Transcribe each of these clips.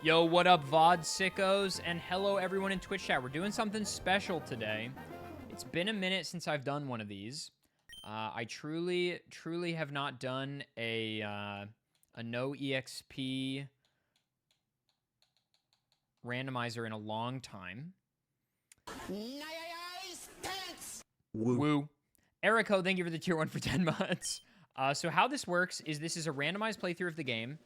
Yo, what up, VOD sickos? And hello, everyone in Twitch chat. We're doing something special today. It's been a minute since I've done one of these. I truly have not done a no EXP randomizer in a long time. Woo. Erico, thank you for the tier 1 for 10 months. So how this works is this is a randomized playthrough of the game.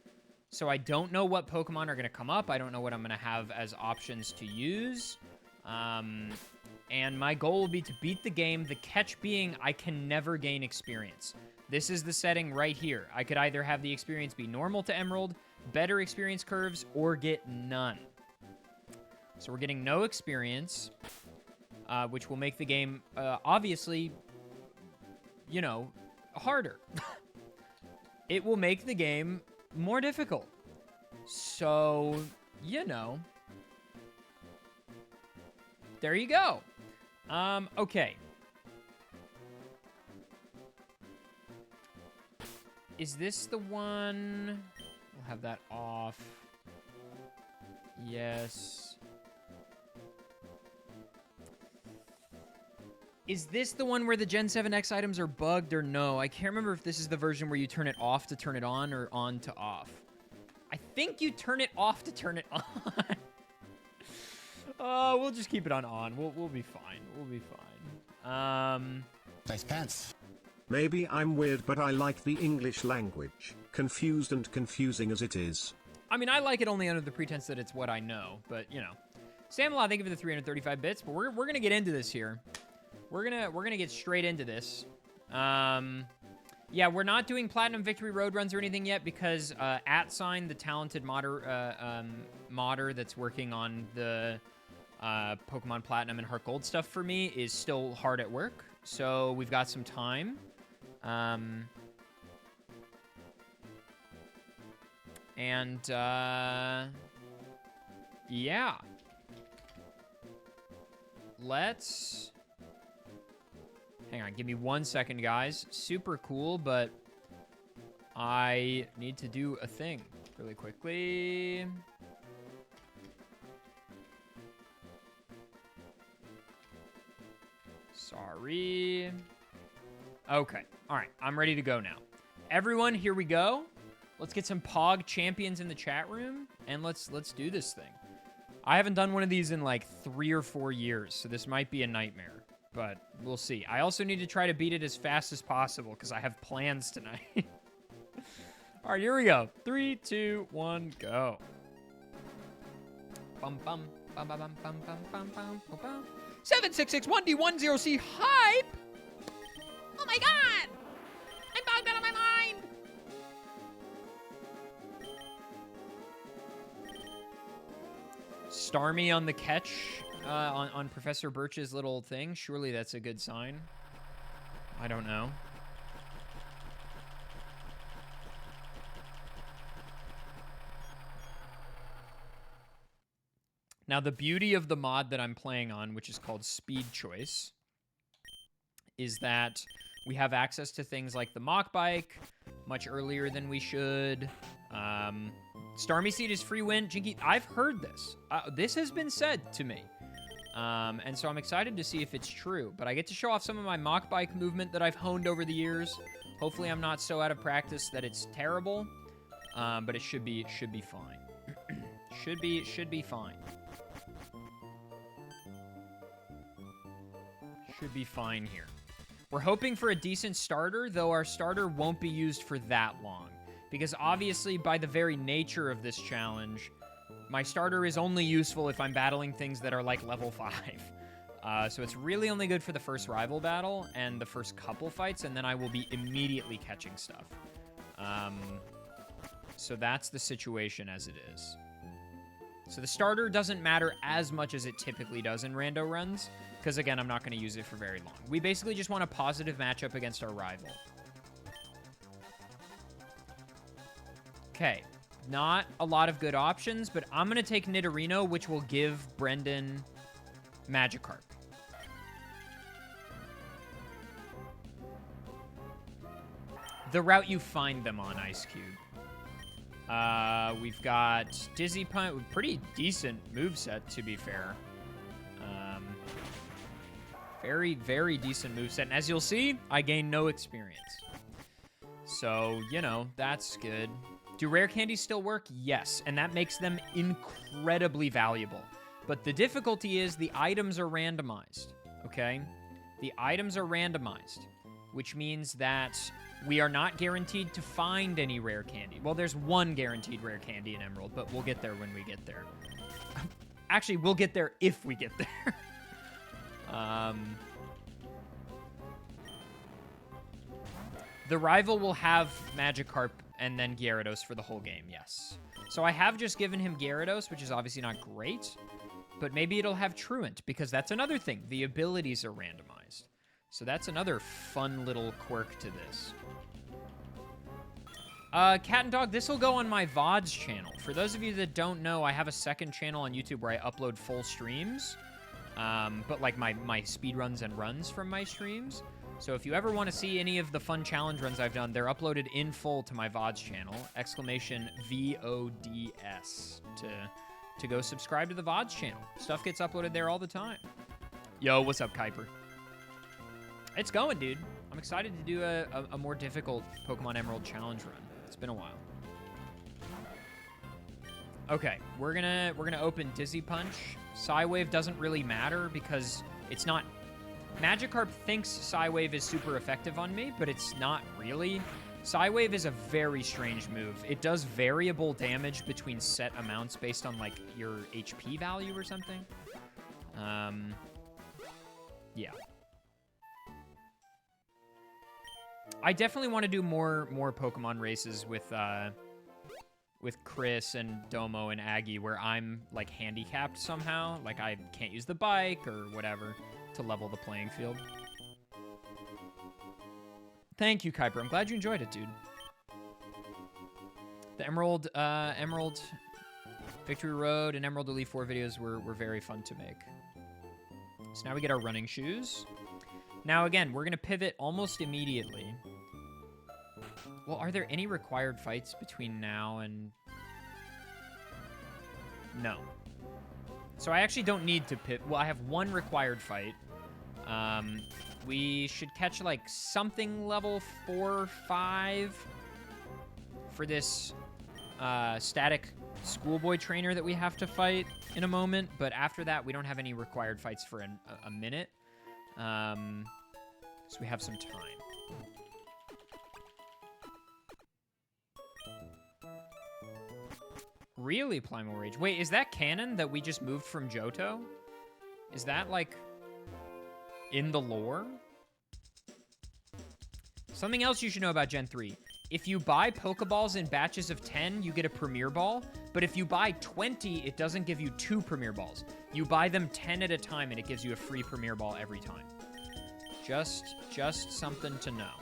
So I don't know what Pokemon are going to come up. I don't know what I'm going to have as options to use. And my goal will be to beat the game. The catch being I can never gain experience. This is the setting right here. I could either have the experience be normal to Emerald, better experience curves, or get none. So we're getting no experience, which will make the game, obviously, you know, harder. It will make the game more difficult. So, you know. There you go. Okay. Is this the one? We'll have that off. Yes. Is this the one where the Gen 7X items are bugged or no? I can't remember if this is the version where you turn it off to turn it on or on to off. I think you turn it off to turn it on. We'll just keep it on. We'll be fine. We'll be fine. Nice pants. Maybe I'm weird, but I like the English language, confused and confusing as it is. I mean, I like it only under the pretense that it's what I know, but, you know. Sam-a-lot, thank you for the 335 bits, but we're going to get into this here. We're gonna get straight into this. Yeah, we're not doing Platinum Victory Road runs or anything yet because @sign, the talented modder that's working on the Pokemon Platinum and Heart Gold stuff for me is still hard at work. So we've got some time. Yeah. Let's... Hang on, give me 1 second, guys. Super cool, but I need to do a thing really quickly. Sorry. Okay, all right, I'm ready to go now. Everyone, here we go. Let's get some Pog champions in the chat room, and let's do this thing. I haven't done one of these in like 3 or 4 years, so this might be a nightmare. But we'll see. I also need to try to beat it as fast as possible because I have plans tonight. All right, here we go. 3, 2, 1, go. Bum bum bum bum bum bum bum bum bum bum. 766-1D10C hype. Oh my god! I'm bogged out of my mind. Starmie on the catch. On Professor Birch's little thing. Surely that's a good sign. I don't know. Now, the beauty of the mod that I'm playing on, which is called Speed Choice, is that we have access to things like the Mach Bike much earlier than we should. Starmie Seed is free win. Jinky, I've heard this. This has been said to me. And so I'm excited to see if it's true. But I get to show off some of my Mach Bike movement that I've honed over the years. Hopefully I'm not so out of practice that it's terrible. But it should be fine. should be fine. Should be fine here. We're hoping for a decent starter, though our starter won't be used for that long. Because obviously, by the very nature of this challenge, my starter is only useful if I'm battling things that are like level 5. So it's really only good for the first rival battle and the first couple fights, and then I will be immediately catching stuff. So that's the situation as it is. So the starter doesn't matter as much as it typically does in rando runs, because again, I'm not going to use it for very long. We basically just want a positive matchup against our rival. Okay. Not a lot of good options, but I'm going to take Nidorino, which will give Brendan Magikarp. The route you find them on, Ice Cube. We've got Dizzy Punch, pretty decent moveset, to be fair. Very, very decent moveset. And as you'll see, I gain no experience. So, you know, that's good. Do rare candies still work? Yes, and that makes them incredibly valuable. But the difficulty is the items are randomized, okay? The items are randomized, which means that we are not guaranteed to find any rare candy. Well, there's one guaranteed rare candy in Emerald, but we'll get there when we get there. Actually, we'll get there if we get there. The rival will have Magikarp and then Gyarados for the whole game, yes. So I have just given him Gyarados, which is obviously not great, but maybe it'll have Truant, because that's another thing. The abilities are randomized. So that's another fun little quirk to this. Cat and Dog, this will go on my VODs channel. For those of you that don't know, I have a second channel on YouTube where I upload full streams. But like my speedruns and runs from my streams. So if you ever want to see any of the fun challenge runs I've done, they're uploaded in full to my VODs channel. Exclamation VODS to go subscribe to the VODs channel. Stuff gets uploaded there all the time. Yo, what's up, Kuiper? It's going, dude. I'm excited to do a more difficult Pokemon Emerald challenge run. It's been a while. Okay, we're gonna open Dizzy Punch. Psywave doesn't really matter because it's not... Magikarp thinks Psywave is super effective on me, but it's not really. Psywave is a very strange move. It does variable damage between set amounts based on, like, your HP value or something. Yeah. I definitely want to do more Pokemon races with Chris and Domo and Aggie where I'm, like, handicapped somehow. Like, I can't use the bike or whatever to level the playing field. Thank you, Kuiper. I'm glad you enjoyed it, dude. The Emerald Victory Road and Emerald Elite 4 videos were very fun to make. So now we get our running shoes. Now, again, we're going to pivot almost immediately. Well, are there any required fights between now and... No. So I actually don't need to pivot. Well, I have one required fight. We should catch, like, something level 4 or 5 for this static schoolboy trainer that we have to fight in a moment. But after that, we don't have any required fights for a minute. So we have some time. Really, Primal Rage? Wait, is that canon that we just moved from Johto? Is that, like, in the lore? Something else you should know about Gen 3. If you buy Pokeballs in batches of 10, you get a Premier Ball. But if you buy 20, it doesn't give you 2 Premier Balls. You buy them 10 at a time, and it gives you a free Premier Ball every time. Just something to know.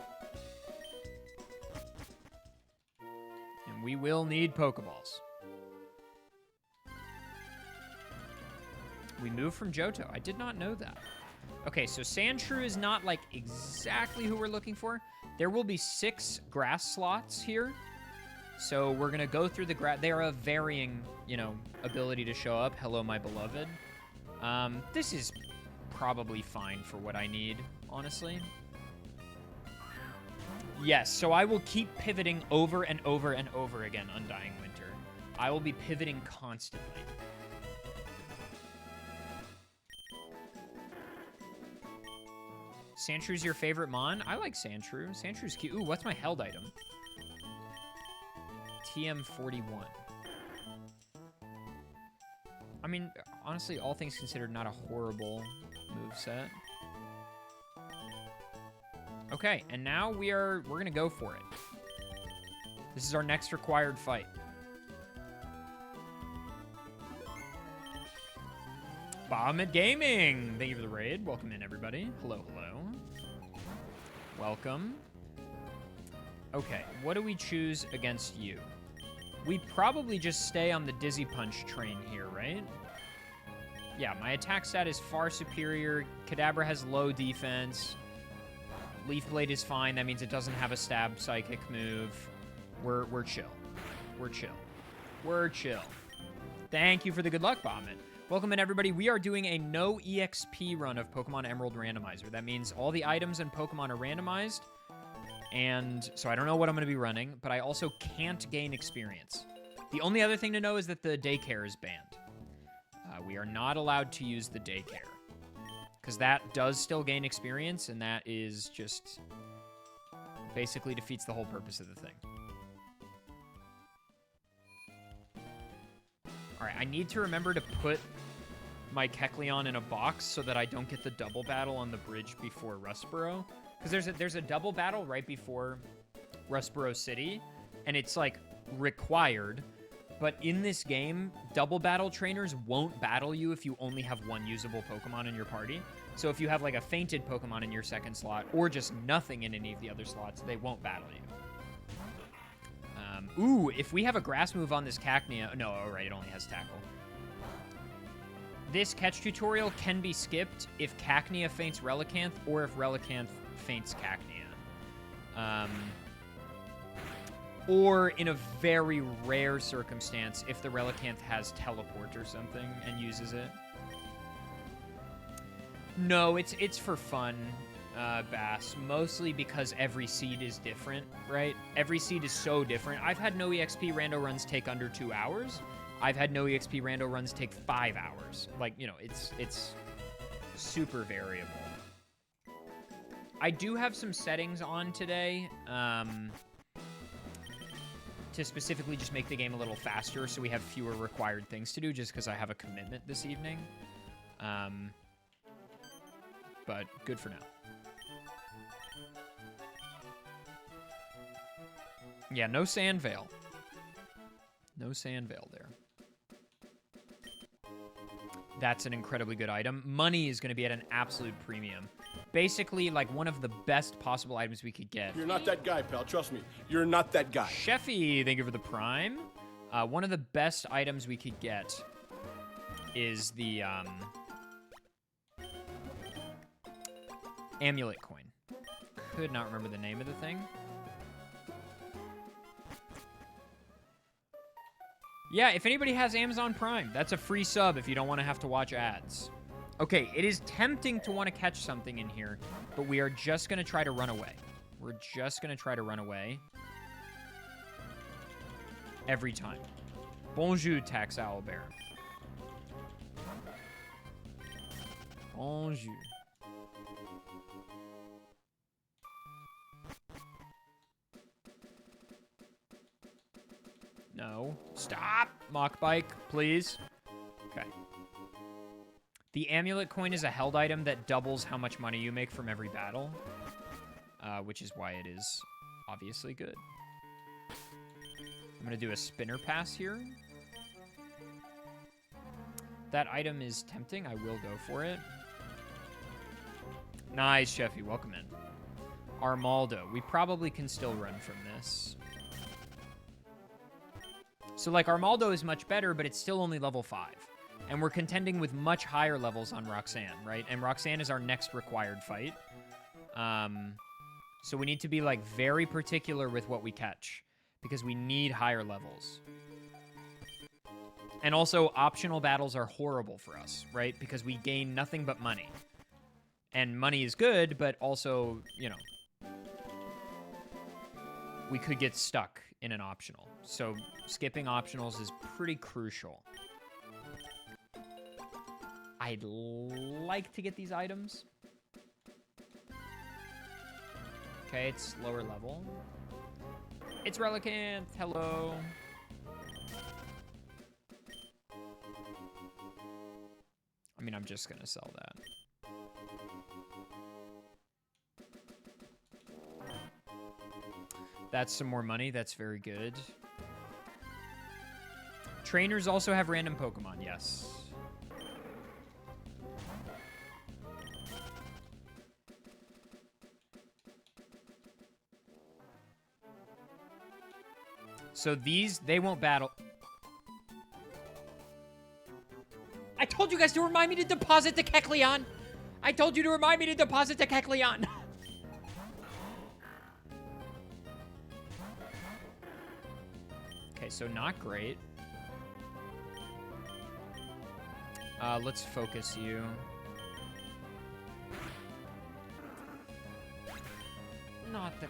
And we will need Pokeballs. We moved from Johto. I did not know that. Okay, so Sandshrew is not, like, exactly who we're looking for. There will be 6 grass slots here. So we're going to go through the grass. They are of varying, you know, ability to show up. Hello, my beloved. This is probably fine for what I need, honestly. Yes, so I will keep pivoting over and over and over again, Undying Winter. I will be pivoting constantly. Sandshrews your favorite Mon? I like Sandshrew. Sandshrew's cute. Ooh, what's my held item? TM41. I mean, honestly, all things considered, not a horrible moveset. Okay, and now we're gonna go for it. This is our next required fight. Bahamut Gaming! Thank you for the raid. Welcome in, everybody. Hello, hello. Welcome. Okay, what do we choose against you? We probably just stay on the Dizzy Punch train here, right? Yeah, my attack stat is far superior. Kadabra has low defense. Leaf Blade is fine. That means it doesn't have a stab psychic move. We're chill. We're chill. We're chill. Thank you for the good luck, Bombit. Welcome in, everybody. We are doing a no EXP run of Pokemon Emerald Randomizer. That means all the items and Pokemon are randomized. And so I don't know what I'm going to be running, but I also can't gain experience. The only other thing to know is that the daycare is banned. We are not allowed to use the daycare. Because that does still gain experience, and that is just... basically defeats the whole purpose of the thing. Alright, I need to remember to put my Kecleon in a box so that I don't get the double battle on the bridge before Rustboro. Because there's a double battle right before Rustboro City, and it's, like, required. But in this game, double battle trainers won't battle you if you only have one usable Pokemon in your party. So if you have, like, a fainted Pokemon in your second slot, or just nothing in any of the other slots, they won't battle you. Ooh, if we have a grass move on this Cacnea... No, all right, it only has Tackle. This catch tutorial can be skipped if Cacnea faints Relicanth, or if Relicanth faints Cacnea. Or in a very rare circumstance, if the Relicanth has Teleport or something and uses it. No, it's for fun, Bass. Mostly because every seed is different, right? Every seed is so different. I've had no EXP rando runs take under 2 hours. I've had no EXP rando runs take 5 hours. Like, you know, it's super variable. I do have some settings on today, to specifically just make the game a little faster so we have fewer required things to do just because I have a commitment this evening. But good for now. Yeah, no Sand Veil. No Sand Veil there. That's an incredibly good item. Money is going to be at an absolute premium. Basically, like, one of the best possible items we could get. You're not that guy, pal. Trust me. You're not that guy. Sheffy, thank you for the Prime. One of the best items we could get is the Amulet Coin. Could not remember the name of the thing. Yeah, if anybody has Amazon Prime, that's a free sub if you don't want to have to watch ads. Okay, it is tempting to want to catch something in here, but we are just going to try to run away. We're just going to try to run away. Every time. Bonjour, Tax Owlbear. Bonjour. No. Stop! Mock Bike, please. Okay. The Amulet Coin is a held item that doubles how much money you make from every battle, which is why it is obviously good. I'm going to do a Spinner Pass here. That item is tempting. I will go for it. Nice, Sheffy. Welcome in. Armaldo. We probably can still run from this. So, like, Armaldo is much better, but it's still only level 5. And we're contending with much higher levels on Roxanne, right? And Roxanne is our next required fight. So we need to be, like, very particular with what we catch, because we need higher levels. And also, optional battles are horrible for us, right? Because we gain nothing but money. And money is good, but also, you know, we could get stuck in an optional. So skipping optionals is pretty crucial. I'd like to get these items. Okay, it's lower level. It's Relicanth. Hello. I mean, I'm just going to sell that. That's some more money. That's very good. Trainers also have random Pokemon, yes. So these, they won't battle. I told you guys to remind me to deposit the Kecleon. I told you to remind me to deposit the Kecleon. Okay, so not great. Let's focus you. Not the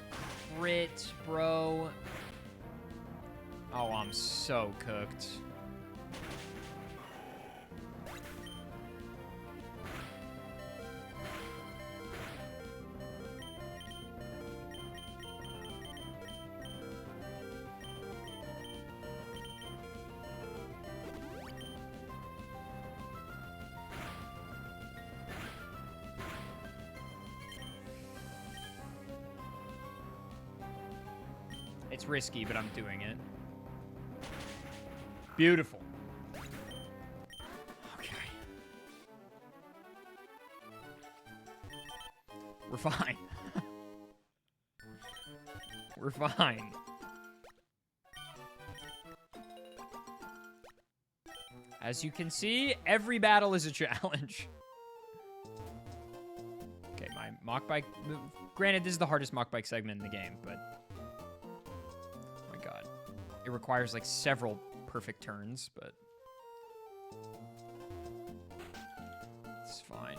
crit, bro. Oh, I'm so cooked. It's risky, but I'm doing it. Beautiful. Okay. We're fine. We're fine. As you can see, every battle is a challenge. Okay, my mock bike. Granted, this is the hardest mock bike segment in the game, but oh my god, it requires like several perfect turns, but it's fine.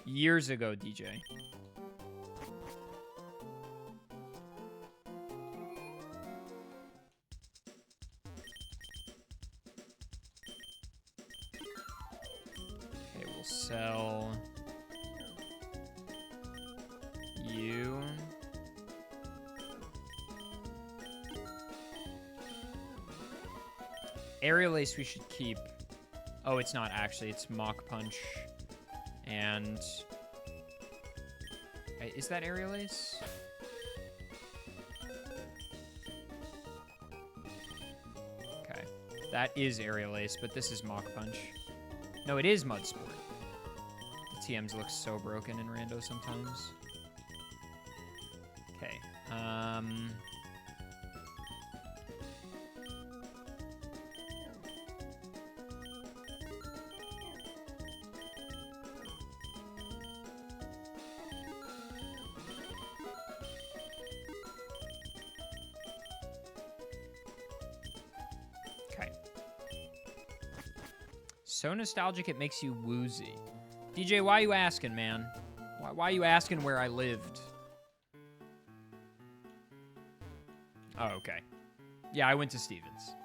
Years ago, DJ. Okay, we'll sell you. Aerial Ace we should keep. Oh, it's not actually. It's Mach Punch. And is that Aerial Ace? Okay. That is Aerial Ace, but this is Mach Punch. No, it is Mud Sport. The TMs look so broken in Rando sometimes. Okay. Okay. So nostalgic it makes you woozy. DJ, why you asking, man? Why you asking where I lived? Oh, okay. Yeah, I went to Stevens.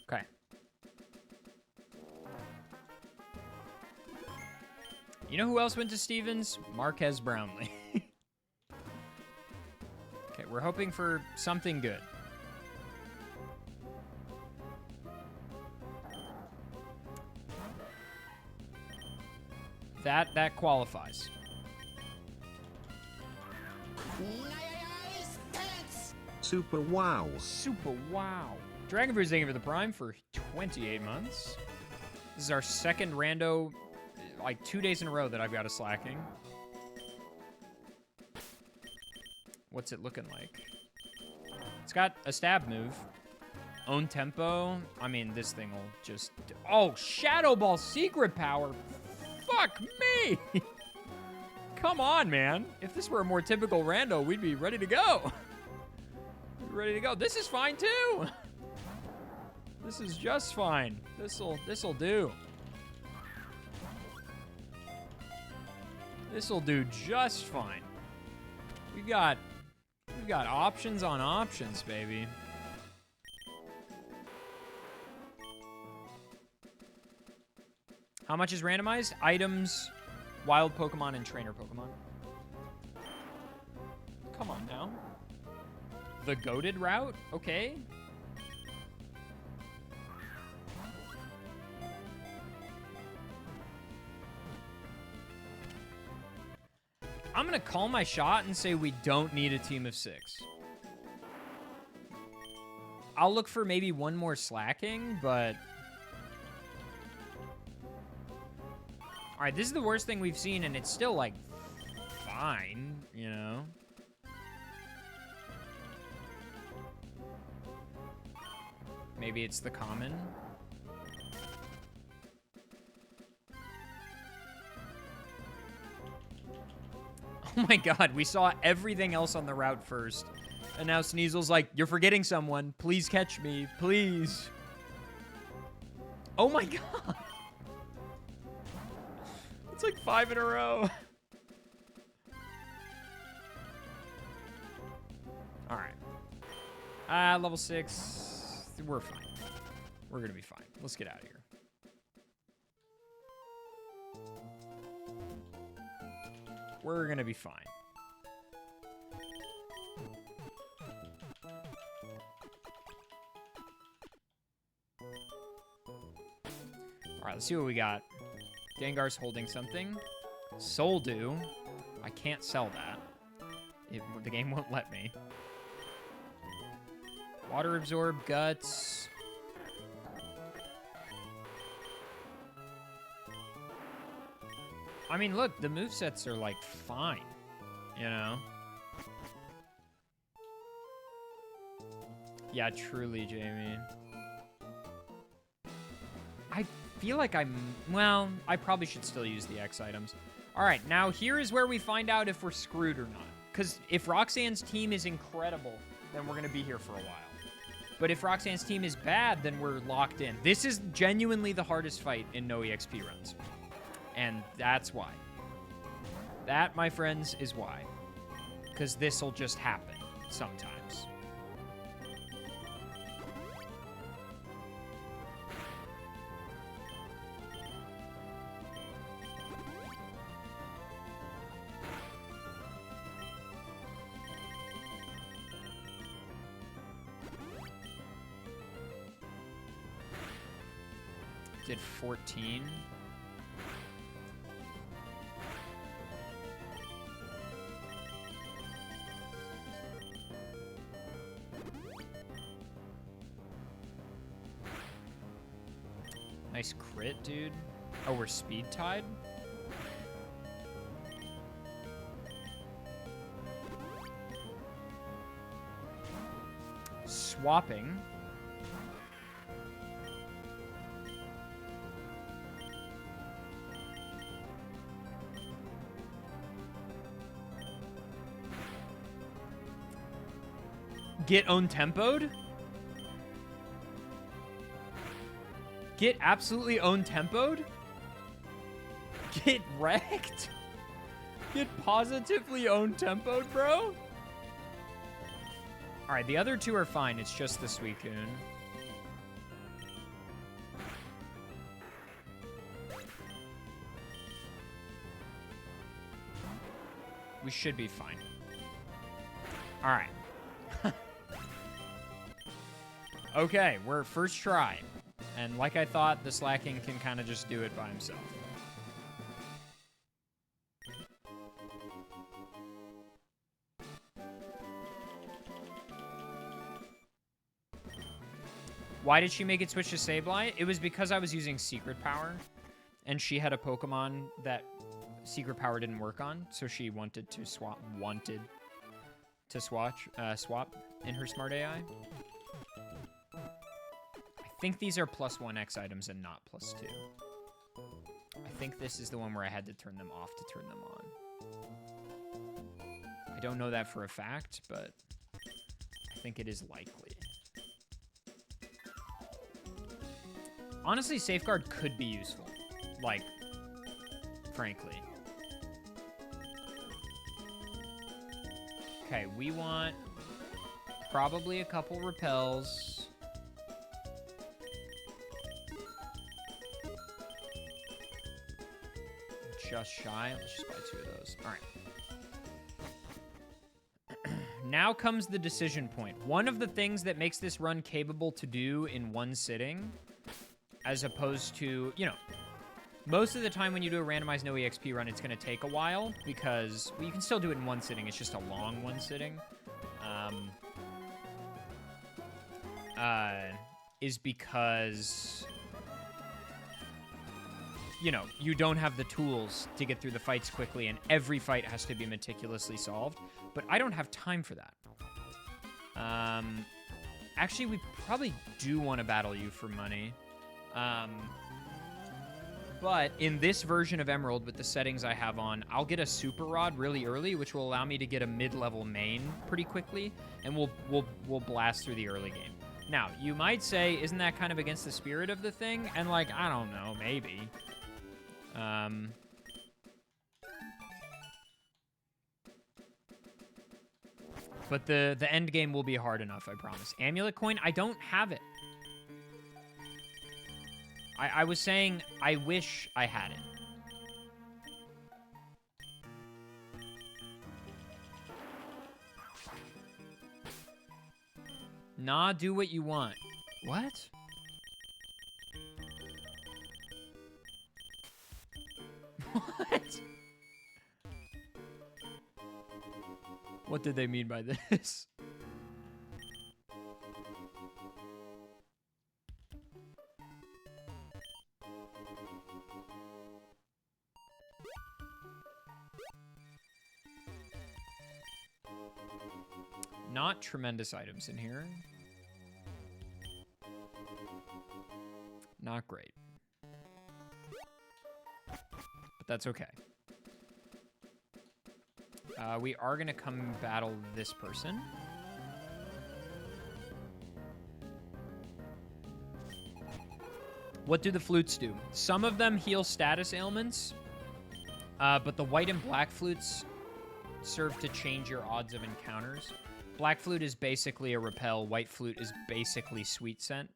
Okay. You know who else went to Stevens? Marquez Brownlee. Okay, we're hoping for something good. That qualifies. Super wow. Super wow. Dragonfruit's thank you for the Prime for 28 months. This is our second rando, like 2 days in a row that I've got a slacking. What's it looking like? It's got a stab move. Own tempo. I mean, this thing will just... Oh, Shadow Ball secret power. Fuck me. Come on, man. If this were a more typical rando, we'd be ready to go. We'd be ready to go. This is fine, too. This is just fine. This'll do. This'll do just fine. We've got options on options, baby. How much is randomized? Items, wild Pokemon, and trainer Pokemon. Come on now. The goated route? Okay. I'm going to call my shot and say we don't need a team of 6. I'll look for maybe one more slacking, but... All right, this is the worst thing we've seen, and it's still, like, fine, you know? Maybe it's the common. Oh my god, we saw everything else on the route first. And now Sneasel's like, you're forgetting someone. Please catch me, please. Oh my god. It's like 5 in a row. All right. Level 6. We're fine. We're going to be fine. Let's get out of here. We're going to be fine. All right, let's see what we got. Gengar's holding something. Soldew. I can't sell that. The game won't let me. Water Absorb, Guts. I mean, look, the movesets are, like, fine. You know? Yeah, truly, Jamie. I feel like well, I probably should still use the X items. All right, now here is where we find out if we're screwed or not. Because if Roxanne's team is incredible, then we're going to be here for a while. But if Roxanne's team is bad, then we're locked in. This is genuinely the hardest fight in no EXP runs. And that's why. That, my friends, is why. Because this'll just happen sometimes. Did 14. Nice crit, dude. Oh, we're speed tied? Swapping. Get own tempoed? Get absolutely own tempoed? Get wrecked? Get positively own tempoed, bro? Alright, the other two are fine. It's just the Suicune. We should be fine. Alright. Okay, we're first try. And like I thought, the slacking can kind of just do it by himself. Why did she make it switch to Sableye? It was because I was using Secret Power, and she had a Pokemon that Secret Power didn't work on, so she wanted to swap in her Smart AI. I think these are +1 X items and not +2. I think this is the one where I had to turn them off to turn them on. I don't know that for a fact, but I think it is likely. Honestly, Safeguard could be useful. Like, frankly. Okay, we want probably a couple repels. Just shy. Let's just buy 2 of those. All right. Now comes the decision point. One of the things that makes this run capable to do in one sitting, as opposed to, you know, Most of the time when you do a randomized no EXP run, it's going to take a while because well, you can still do it in one sitting. It's just a long one sitting. Is because, you know, you don't have the tools to get through the fights quickly, and every fight has to be meticulously solved. But I don't have time for that. Actually, we probably do want to battle you for money. But in this version of Emerald, with the settings I have on, I'll get a super rod really early, which will allow me to get a mid-level main pretty quickly, and we'll blast through the early game. Now, you might say, isn't that kind of against the spirit of the thing? And like, I don't know, maybe. But the end game will be hard enough, I promise. Amulet coin, I don't have it. I was saying I wish I had it. Nah, do what you want. What? What? What did they mean by this? Not tremendous items in here. Not great. But that's okay. We are going to come battle this person. What do the flutes do? Some of them heal status ailments, but the white and black flutes serve to change your odds of encounters. Black flute is basically a repel. White flute is basically sweet scent.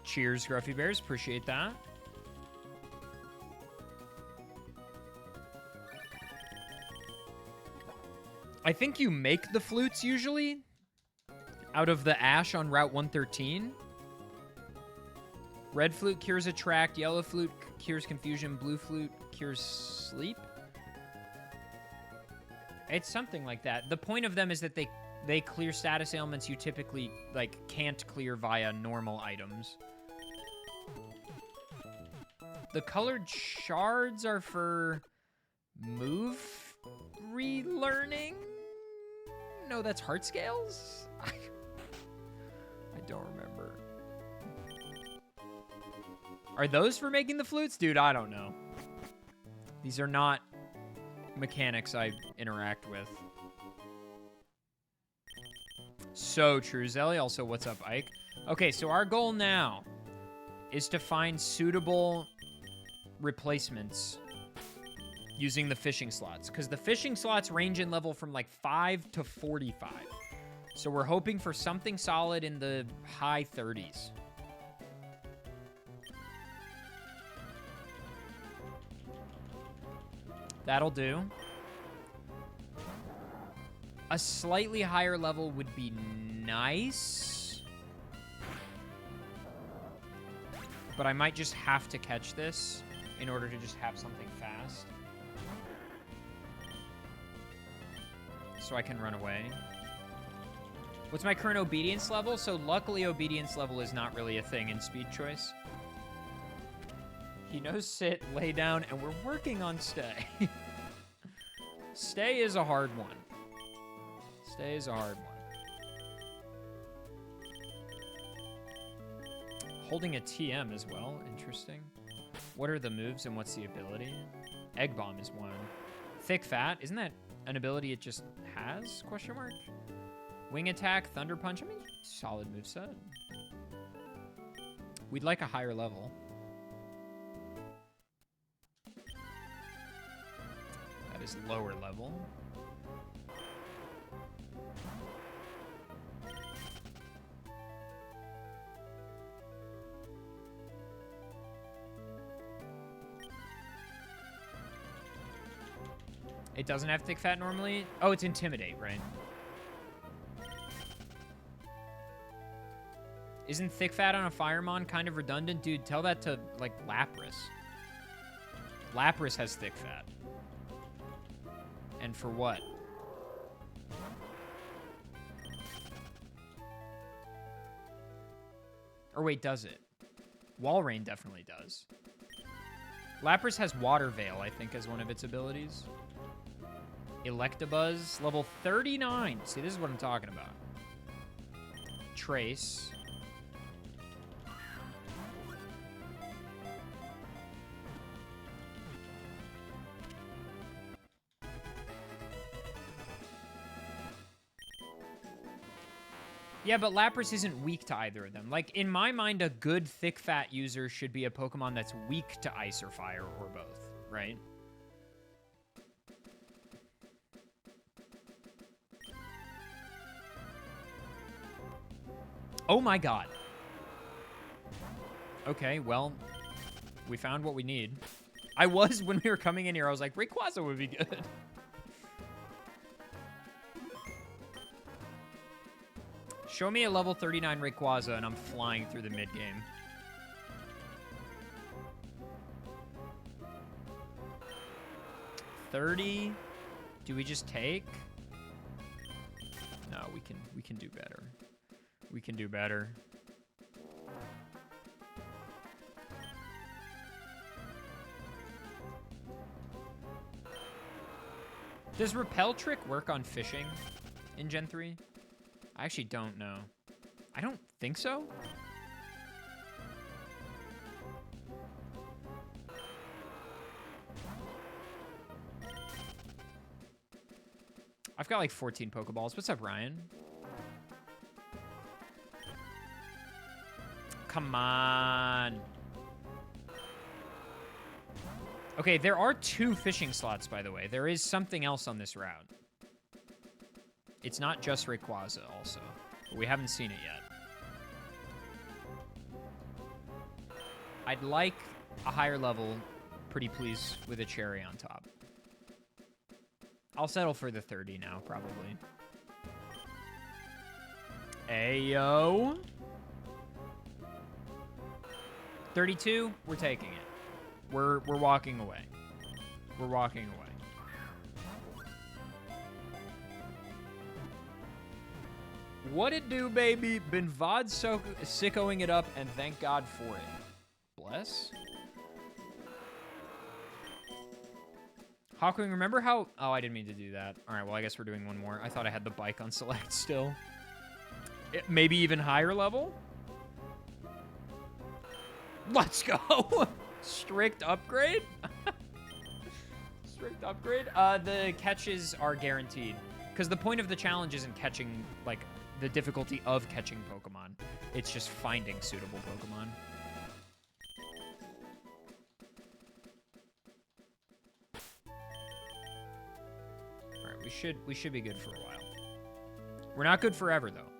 Cheers, Gruffy Bears. Appreciate that. I think you make the flutes usually out of the ash on Route 113. Red flute cures attract. Yellow flute cures confusion. Blue flute cures sleep. It's something like that. The point of them is that they clear status ailments you typically like can't clear via normal items. The colored shards are for move relearning? No, that's heart scales? I don't remember. Are those for making the flutes? Dude, I don't know. These are not mechanics I interact with. So true, Zelly. Also, what's up, Ike? Okay, so our goal now is to find suitable replacements using the fishing slots, because the fishing slots range in level from like 5 to 45. So we're hoping for something solid in the high 30s. That'll do. A slightly higher level would be nice. But I might just have to catch this in order to just have something fast. So I can run away. What's my current obedience level? So luckily obedience level is not really a thing in speed choice. He knows sit, lay down, and we're working on stay. Stay is a hard one. Stay is a hard one. Holding a TM as well. Interesting. What are the moves and what's the ability? Egg Bomb is one. Thick Fat. Isn't that an ability it just has? Question mark. Wing Attack, Thunder Punch. I mean, solid moveset. We'd like a higher level. That is lower level. It doesn't have thick fat normally? Oh, it's Intimidate, right? Isn't thick fat on a Firemon kind of redundant? Dude, tell that to, like, Lapras. Lapras has thick fat. And for what? Or wait, does it? Walrein definitely does. Lapras has Water Veil, I think, as one of its abilities. Electabuzz, level 39. See, this is what I'm talking about. Trace. Yeah, but Lapras isn't weak to either of them. Like, in my mind, a good thick fat user should be a Pokemon that's weak to Ice or Fire or both, right? Oh my god. Okay, well, we found what we need. I was, when we were coming in here, I was like, Rayquaza would be good. Show me a level 39 Rayquaza and I'm flying through the mid-game. $30? Do we just take? No, we can do better. We can do better. Does Repel Trick work on fishing in Gen 3? I actually don't know. I don't think so. I've got like 14 Pokeballs. What's up, Ryan? Come on. Okay, there are 2 fishing slots, by the way. There is something else on this route. It's not just Rayquaza also, but we haven't seen it yet. I'd like a higher level, pretty please, with a cherry on top. I'll settle for the 30 now, probably. Ayo. 32, we're taking it. We're walking away. We're walking away. What it do, baby? Been VOD sickoing it up, and thank God for it. Bless. Hawkwing, remember how... Oh, I didn't mean to do that. All right, well, I guess we're doing one more. I thought I had the bike on select still. Maybe even higher level? Let's go! Strict upgrade? Strict upgrade? The catches are guaranteed. Because the point of the challenge isn't catching, like, the difficulty of catching Pokemon. It's just finding suitable Pokemon. Alright, we should be good for a while. We're not good forever, though.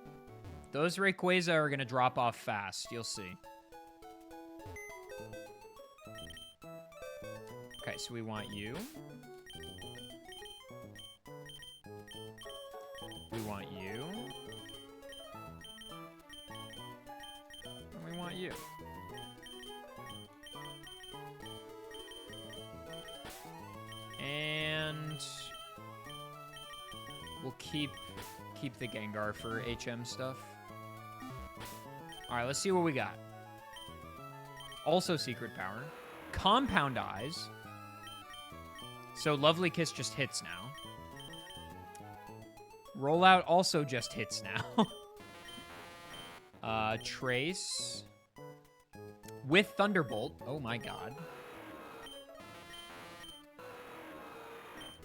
Those Rayquaza are gonna drop off fast. You'll see. Okay, so we want you. We want you. And we want you. And we'll keep the Gengar for HM stuff. All right, let's see what we got. Also Secret Power. Compound Eyes. So Lovely Kiss just hits now. Rollout also just hits now. Trace. With Thunderbolt. Oh my god.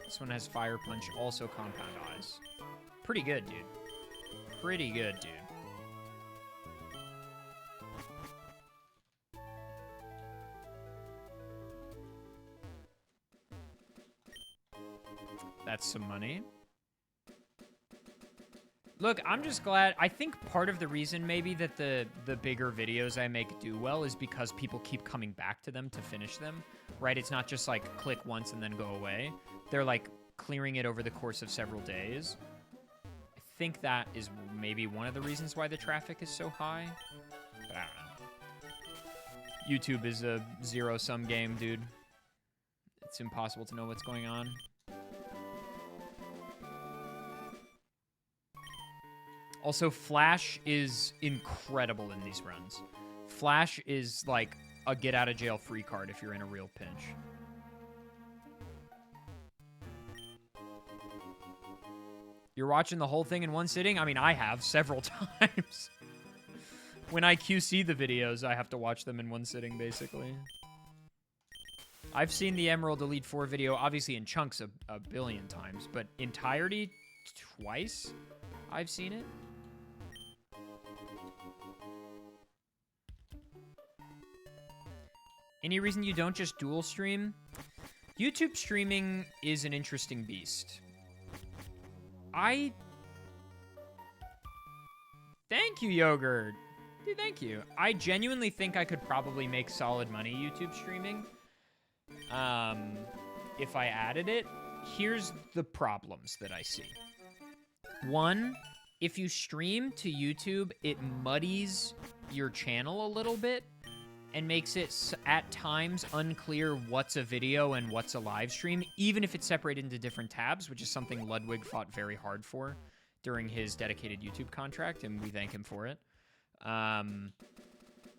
This one has Fire Punch, also Compound Eyes. Pretty good, dude. Pretty good, dude. That's some money. Look, I'm just glad. I think part of the reason maybe that the bigger videos I make do well is because people keep coming back to them to finish them, right? It's not just like click once and then go away. They're like clearing it over the course of several days. I think that is maybe one of the reasons why the traffic is so high. But I don't know. YouTube is a zero-sum game, dude. It's impossible to know what's going on. Also, Flash is incredible in these runs. Flash is like a get-out-of-jail-free card if you're in a real pinch. You're watching the whole thing in one sitting? I mean, I have several times. When I QC the videos, I have to watch them in one sitting, basically. I've seen the Emerald Elite 4 video, obviously in chunks a billion times, but entirety, twice I've seen it. Any reason you don't just dual stream? YouTube streaming is an interesting beast. Thank you, Yogurt. Dude, thank you. I genuinely think I could probably make solid money YouTube streaming. If I added it. Here's the problems that I see. One, if you stream to YouTube, it muddies your channel a little bit and makes it, at times, unclear what's a video and what's a live stream, even if it's separated into different tabs, which is something Ludwig fought very hard for during his dedicated YouTube contract, and we thank him for it.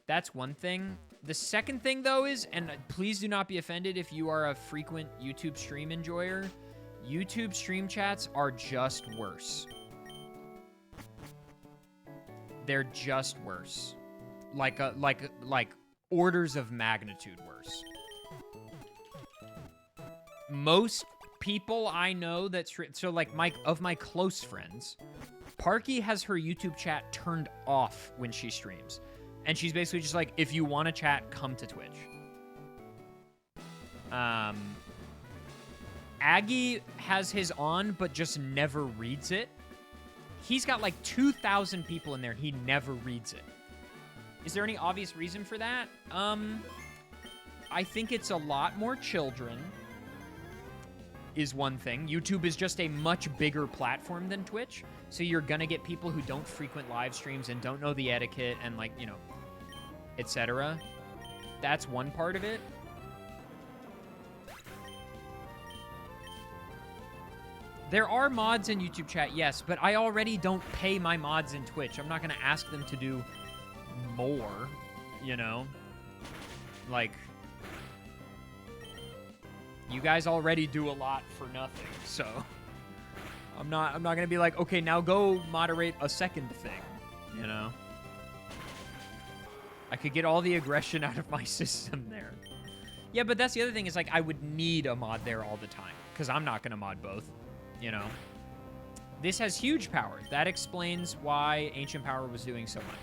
That's one thing. The second thing, though, is, and please do not be offended if you are a frequent YouTube stream enjoyer, YouTube stream chats are just worse. They're just worse. Like orders of magnitude worse. Most people I know that so like of my close friends, Parky has her YouTube chat turned off when she streams. And she's basically just like, if you want to chat, come to Twitch. Aggie has his on, but just never reads it. He's got like 2,000 people in there. He never reads it. Is there any obvious reason for that? I think it's a lot more children is one thing. YouTube is just a much bigger platform than Twitch. So you're going to get people who don't frequent live streams and don't know the etiquette and like, you know, etc. That's one part of it. There are mods in YouTube chat, yes, but I already don't pay my mods in Twitch. I'm not going to ask them to do more, you know? Like, you guys already do a lot for nothing, so I'm not going to be like, okay, now go moderate a second thing, you know? I could get all the aggression out of my system there. Yeah, but that's the other thing is, like, I would need a mod there all the time, because I'm not going to mod both. You know, this has huge power. That explains why Ancient Power was doing so much.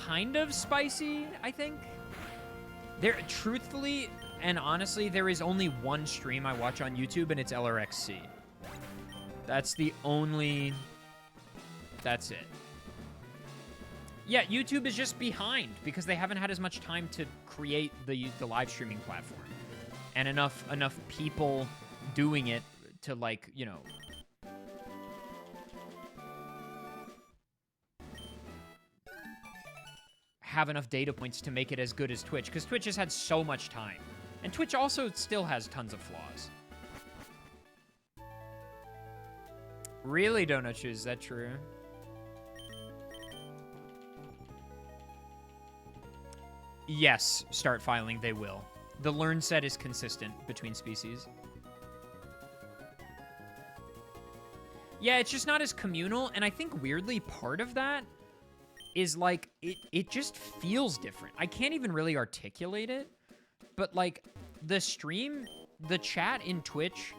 Kind of spicy, I think. Truthfully and honestly, there is only one stream I watch on YouTube, and it's LRXC. That's the only... That's it. Yeah, YouTube is just behind, because they haven't had as much time to create the live streaming platform. And enough people doing it to, like, you know... have enough data points to make it as good as Twitch. Because Twitch has had so much time. And Twitch also still has tons of flaws. Really, Donuts, is that true? Yes, start filing, they will. The learn set is consistent between species. Yeah, it's just not as communal, and I think weirdly part of that is like, it just feels different. I can't even really articulate it, but like the stream, the chat in Twitch,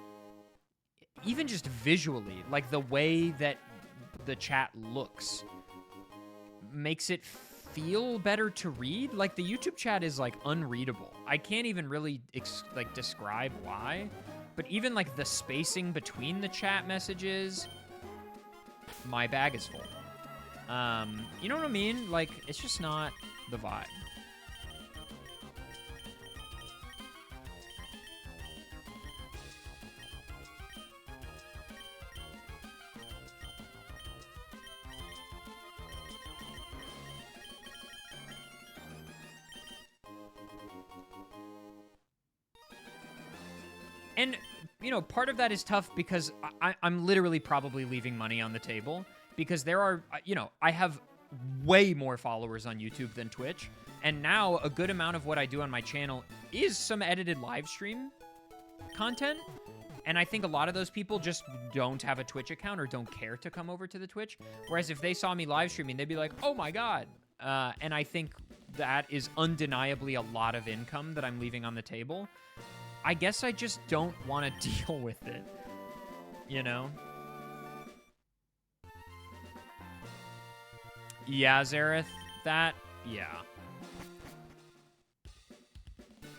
even just visually, like the way that the chat looks makes it feel better to read. Like the YouTube chat is like unreadable. I can't even really like describe why, but even like the spacing between the chat messages, my bag is full. You know what I mean? Like, it's just not the vibe. And, you know, part of that is tough because I'm literally probably leaving money on the table because there are, you know, I have way more followers on YouTube than Twitch. And now a good amount of what I do on my channel is some edited live stream content. And I think a lot of those people just don't have a Twitch account or don't care to come over to the Twitch. Whereas if they saw me live streaming, they'd be like, oh my God. And I think that is undeniably a lot of income that I'm leaving on the table. I guess I just don't want to deal with it, you know? Yeah, Zareth, yeah.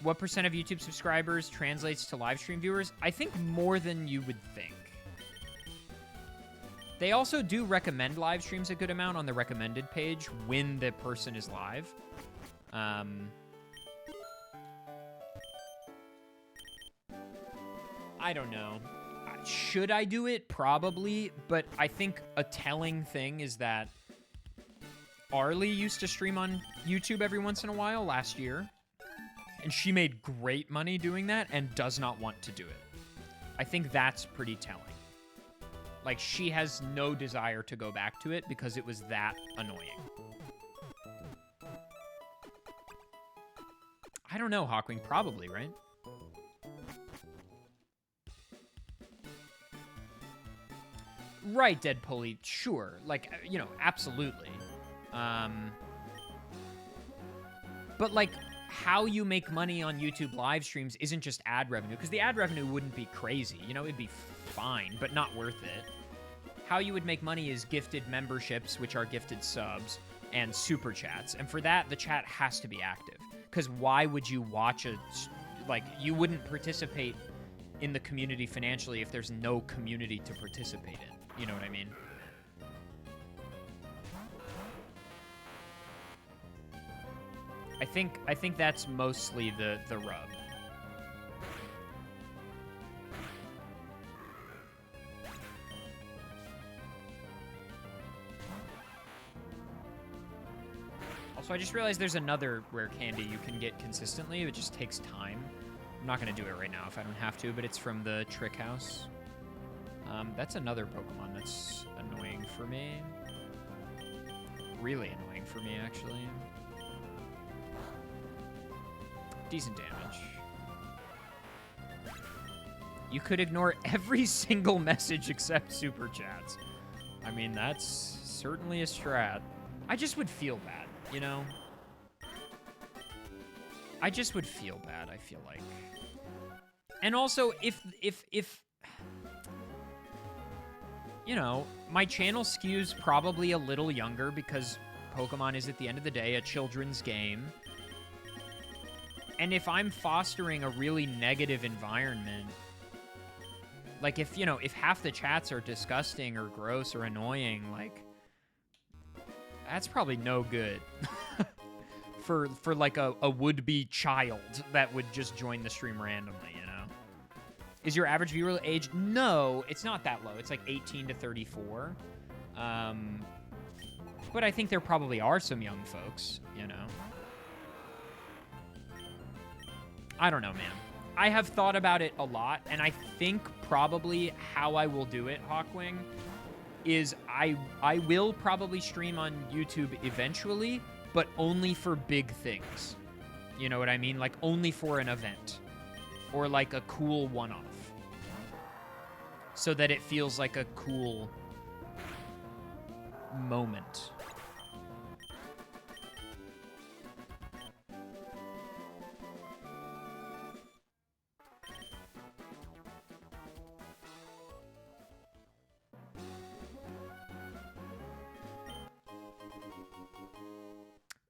What % of YouTube subscribers translates to live stream viewers? I think more than you would think. They also do recommend live streams a good amount on the recommended page when the person is live. I don't know. Should I do it? Probably. But I think a telling thing is that Arlie used to stream on YouTube every once in a while last year. And she made great money doing that and does not want to do it. I think that's pretty telling. Like, she has no desire to go back to it because it was that annoying. I don't know, Hawkwing. Probably, right? Right, Deadpool. Sure. Like, you know, absolutely. But, like, how you make money on YouTube live streams isn't just ad revenue, because the ad revenue wouldn't be crazy. You know, it'd be fine, but not worth it. How you would make money is gifted memberships, which are gifted subs, and super chats. And for that, the chat has to be active. Because why would you watch like, you wouldn't participate in the community financially if there's no community to participate in. You know what I mean? I think that's mostly the rub. Also, I just realized there's another rare candy you can get consistently. It just takes time. I'm not going to do it right now if I don't have to, but it's from the Trick House. That's another Pokemon that's annoying for me. Really annoying for me, actually. Decent damage. You could ignore every single message except super chats. I mean, that's certainly a strat. I just would feel bad, you know? I just would feel bad, I feel like. And also, if you know, my channel skews probably a little younger because Pokemon is, at the end of the day, a children's game. And if I'm fostering a really negative environment, like if, you know, if half the chats are disgusting or gross or annoying, like, that's probably no good for like a would-be child that would just join the stream randomly, you know? Is your average viewer age? No, it's not that low. It's like 18 to 34. But I think there probably are some young folks, you know? I don't know, man. I have thought about it a lot, and I think probably how I will do it, Hawkwing, is I will probably stream on YouTube eventually, but only for big things. You know what I mean? Like, only for an event. Or like a cool one-off. So that it feels like a cool moment.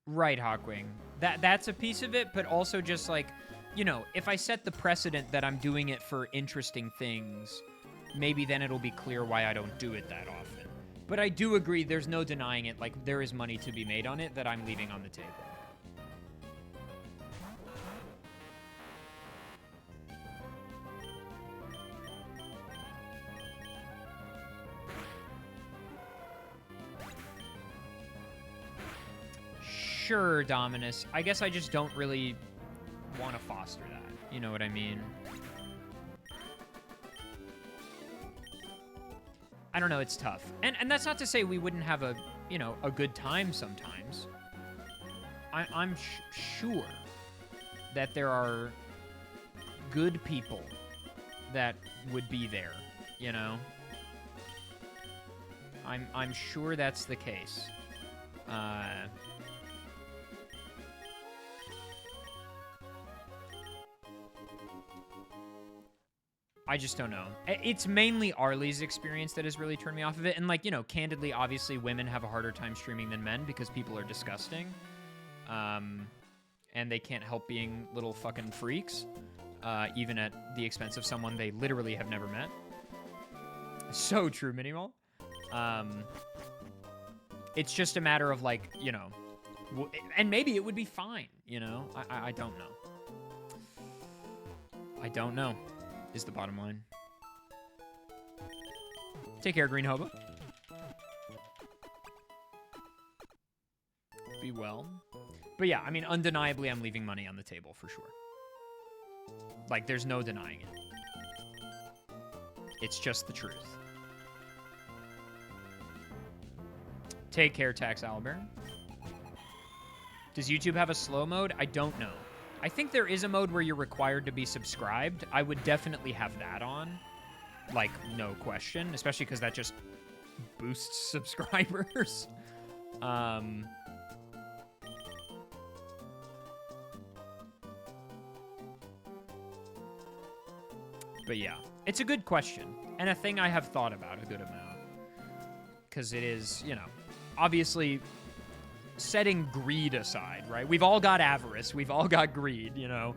Right, Hawkwing. That's a piece of it, but also just like, you know, if I set the precedent that I'm doing it for interesting things, maybe then it'll be clear why I don't do it that often. But I do agree, there's no denying it, like, there is money to be made on it that I'm leaving on the table. Sure, Dominus. I guess I just don't really want to foster that. You know what I mean? I don't know, it's tough. And that's not to say we wouldn't have a, you know, a good time sometimes. I'm sure that there are good people that would be there, you know? I'm sure that's the case. I just don't know. It's mainly Arlie's experience that has really turned me off of it. And, like, you know, candidly, obviously, women have a harder time streaming than men because people are disgusting. And they can't help being little fucking freaks, even at the expense of someone they literally have never met. So true, Minimal. It's just a matter of, like, you know, and maybe it would be fine, you know? I don't know. I don't know, is the bottom line. Take care, Green Hobo. Be well. But yeah, I mean, undeniably, I'm leaving money on the table for sure. Like, there's no denying it. It's just the truth. Take care, Tax Owlbear. Does YouTube have a slow mode? I don't know. I think there is a mode where you're required to be subscribed. I would definitely have that on. Like, no question. Especially because that just boosts subscribers. But yeah, it's a good question. And a thing I have thought about a good amount. Because it is, you know, obviously setting greed aside, right? We've all got avarice. We've all got greed, you know.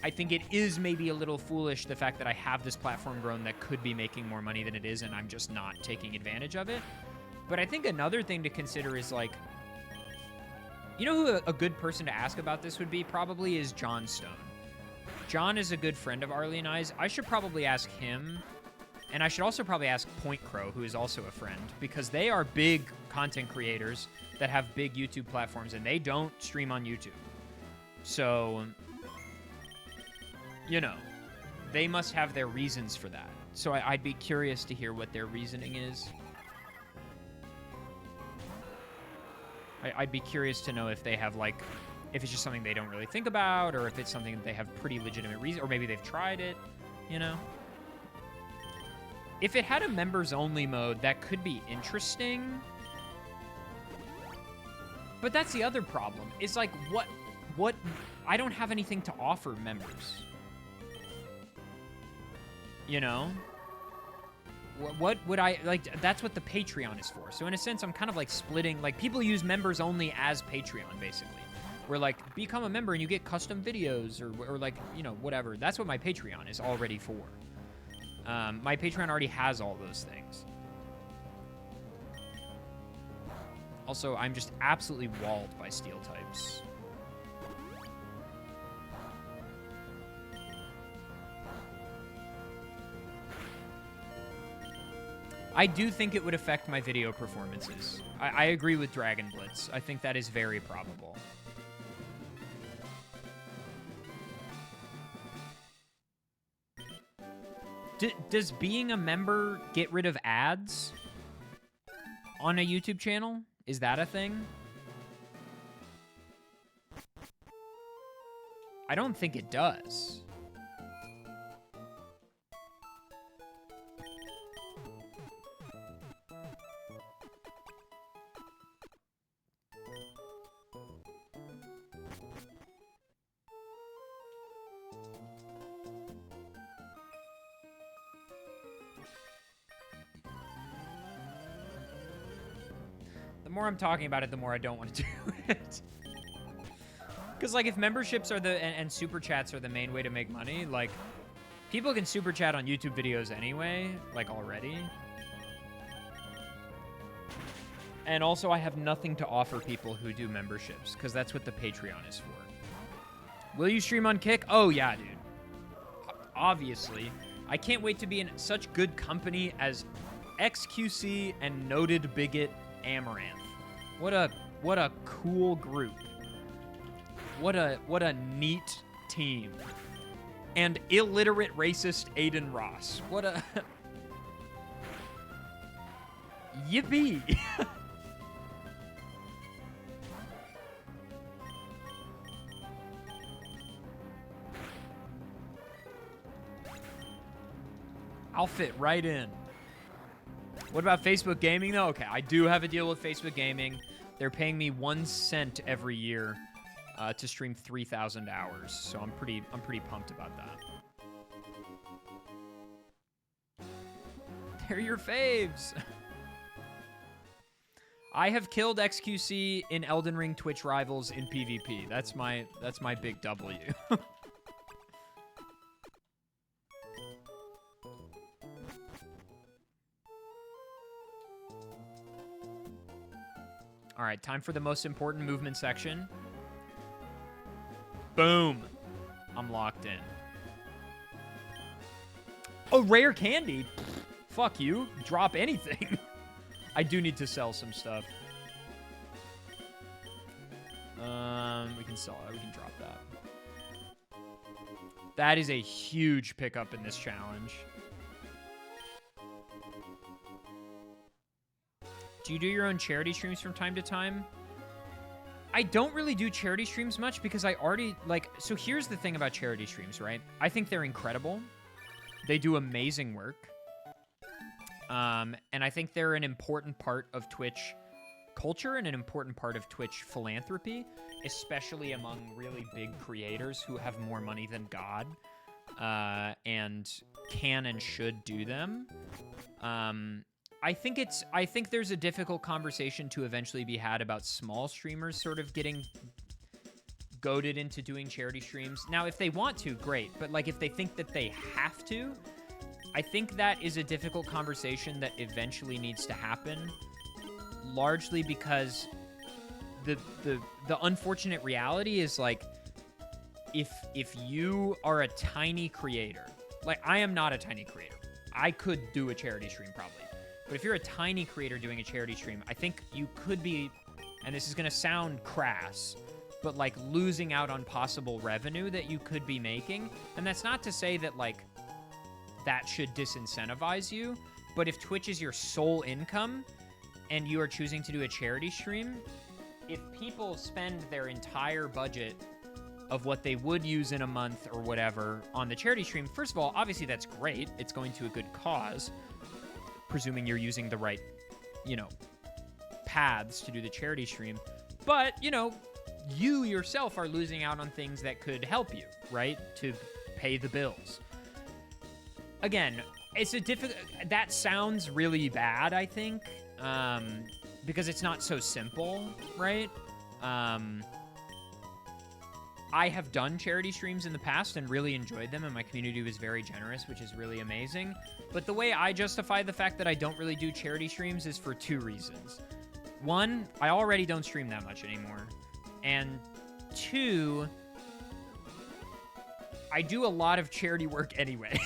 I think it is maybe a little foolish, the fact that I have this platform grown that could be making more money than it is, and I'm just not taking advantage of it. But I think another thing to consider is, like, you know who a good person to ask about this would be? Probably is John Stone. John is a good friend of Arlie and I's. I should probably ask him. And I should also probably ask Point Crow, who is also a friend, because they are big content creators that have big YouTube platforms, and they don't stream on YouTube. So, you know, they must have their reasons for that. So I'd be curious to hear what their reasoning is. I'd be curious to know if they have, like, if it's just something they don't really think about, or if it's something that they have pretty legitimate reason, or maybe they've tried it, you know? If it had a members-only mode, that could be interesting. But that's the other problem. Is, like, what... I don't have anything to offer members. You know? What would I... Like, that's what the Patreon is for. So, in a sense, I'm kind of, like, splitting... Like, people use members-only as Patreon, basically. Where, like, become a member and you get custom videos or like, you know, whatever. That's what my Patreon is already for. My Patreon already has all those things. Also, I'm just absolutely walled by steel types. I do think it would affect my video performances. I agree with Dragon Blitz. I think that is very probable. Does being a member get rid of ads on a YouTube channel? Is that a thing? I don't think it does. The more I'm talking about it, the more I don't want to do it. Because, like, if memberships are and super chats are the main way to make money, like, people can super chat on YouTube videos anyway, like, already. And also, I have nothing to offer people who do memberships, because that's what the Patreon is for. Will you stream on Kick? Oh, yeah, dude. Obviously. I can't wait to be in such good company as XQC and noted bigot Amaranth. What a cool group. What a neat team. And illiterate racist Aiden Ross. What a Yippee! I'll fit right in. What about Facebook Gaming, though? Okay, I do have a deal with Facebook Gaming. They're paying me 1 cent every year to stream 3,000 hours, so I'm pretty pumped about that. They're your faves. I have killed XQC in Elden Ring Twitch Rivals in PvP. That's my big W. All right, time for the most important movement section. Boom. I'm locked in. Oh, rare candy? Fuck you. Drop anything. I do need to sell some stuff. We can sell it. We can drop that. That is a huge pickup in this challenge. Do you do your own charity streams from time to time? I don't really do charity streams much because I already, like, so here's the thing about charity streams, right? I think they're incredible. They do amazing work. And I think they're an important part of Twitch culture and an important part of Twitch philanthropy, especially among really big creators who have more money than God, and can and should do them. I think there's a difficult conversation to eventually be had about small streamers sort of getting goaded into doing charity streams. Now, if they want to, great. But like if they think that they have to, I think that is a difficult conversation that eventually needs to happen, largely because the unfortunate reality is like if you are a tiny creator, like I am not a tiny creator. I could do a charity stream probably. But if you're a tiny creator doing a charity stream, I think you could be, and this is going to sound crass, but like losing out on possible revenue that you could be making. And that's not to say that like that should disincentivize you, but if Twitch is your sole income and you are choosing to do a charity stream, if people spend their entire budget of what they would use in a month or whatever on the charity stream, first of all, obviously that's great. It's going to a good cause, presuming you're using the right, paths to do the charity stream. But, you yourself are losing out on things that could help you, right? To pay the bills. Again, it's a difficult, that sounds really bad, I think, because it's not so simple, right? I have done charity streams in the past and really enjoyed them, and my community was very generous, which is really amazing. But the way I justify the fact that I don't really do charity streams is for 2 reasons. 1, I already don't stream that much anymore. And 2, I do a lot of charity work anyway.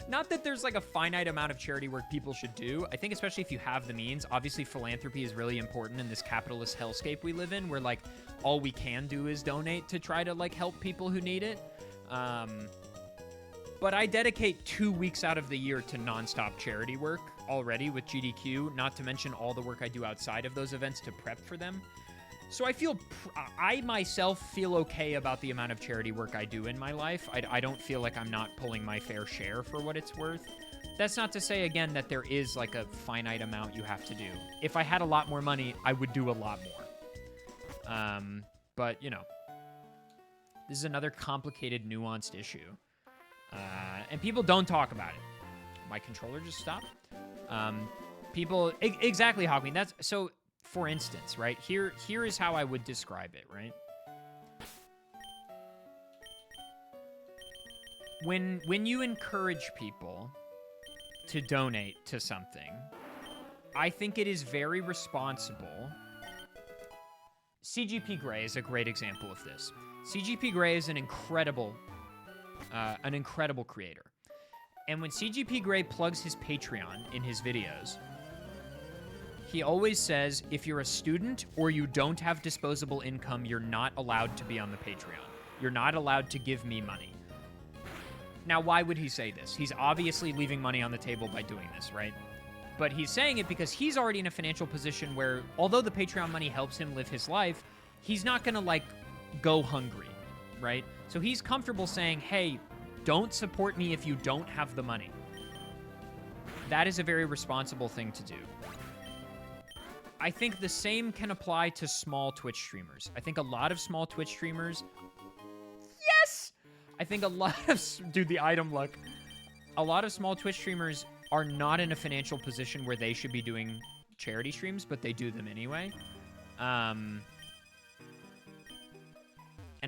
Not that there's like a finite amount of charity work people should do. I think especially if you have the means, obviously philanthropy is really important in this capitalist hellscape we live in, where like all we can do is donate to try to like help people who need it. But I dedicate 2 weeks out of the year to nonstop charity work already with GDQ, not to mention all the work I do outside of those events to prep for them. So I myself feel okay about the amount of charity work I do in my life. I don't feel like I'm not pulling my fair share for what it's worth. That's not to say, again, that there is like a finite amount you have to do. If I had a lot more money, I would do a lot more. But, this is another complicated, nuanced issue. And people don't talk about it. My controller just stopped. Exactly, Hawkman. That's so. For instance, right here is how I would describe it, right? When you encourage people to donate to something, I think it is very responsible. CGP Grey is a great example of this. CGP Grey is an incredible creator. And when CGP Grey plugs his Patreon in his videos, he always says, if you're a student or you don't have disposable income, you're not allowed to be on the Patreon. You're not allowed to give me money. Now, why would he say this? He's obviously leaving money on the table by doing this, right? But he's saying it because he's already in a financial position where, although the Patreon money helps him live his life, he's not going to, like, go hungry, right? So he's comfortable saying, hey, don't support me if you don't have the money. That is a very responsible thing to do. I think the same can apply to small Twitch streamers. I think a lot of small Twitch streamers... Yes! I think a lot of... Dude, the item luck. A lot of small Twitch streamers are not in a financial position where they should be doing charity streams, but they do them anyway. And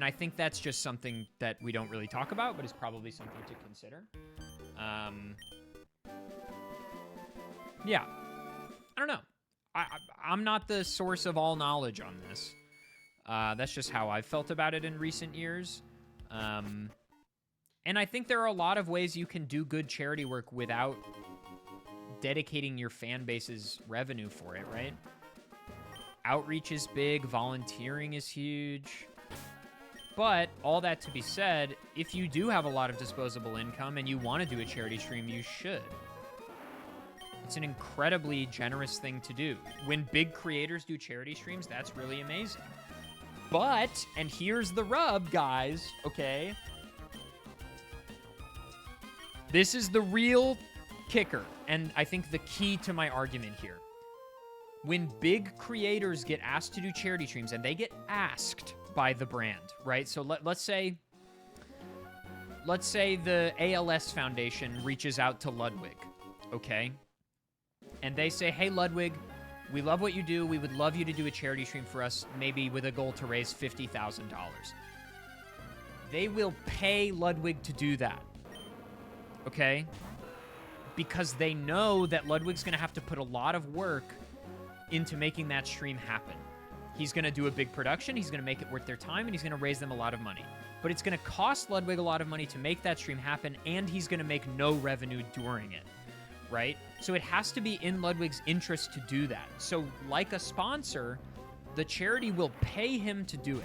I think that's just something that we don't really talk about, but is probably something to consider. Yeah. I don't know. I'm not the source of all knowledge on this. That's just how I've felt about it in recent years. And I think there are a lot of ways you can do good charity work without dedicating your fan base's revenue for it, right? Outreach is big. Volunteering is huge. But all that to be said, if you do have a lot of disposable income and you want to do a charity stream, you should. It's an incredibly generous thing to do. When big creators do charity streams, that's really amazing. But, and here's the rub, guys, okay? This is the real kicker, and I think the key to my argument here. When big creators get asked to do charity streams, and they get asked by the brand, right? So let's say the ALS Foundation reaches out to Ludwig, okay? And they say, hey, Ludwig, we love what you do. We would love you to do a charity stream for us, maybe with a goal to raise $50,000. They will pay Ludwig to do that, okay? Because they know that Ludwig's going to have to put a lot of work into making that stream happen. He's going to do a big production, he's going to make it worth their time, and he's going to raise them a lot of money. But it's going to cost Ludwig a lot of money to make that stream happen, and he's going to make no revenue during it. Right? So it has to be in Ludwig's interest to do that. So like a sponsor, the charity will pay him to do it.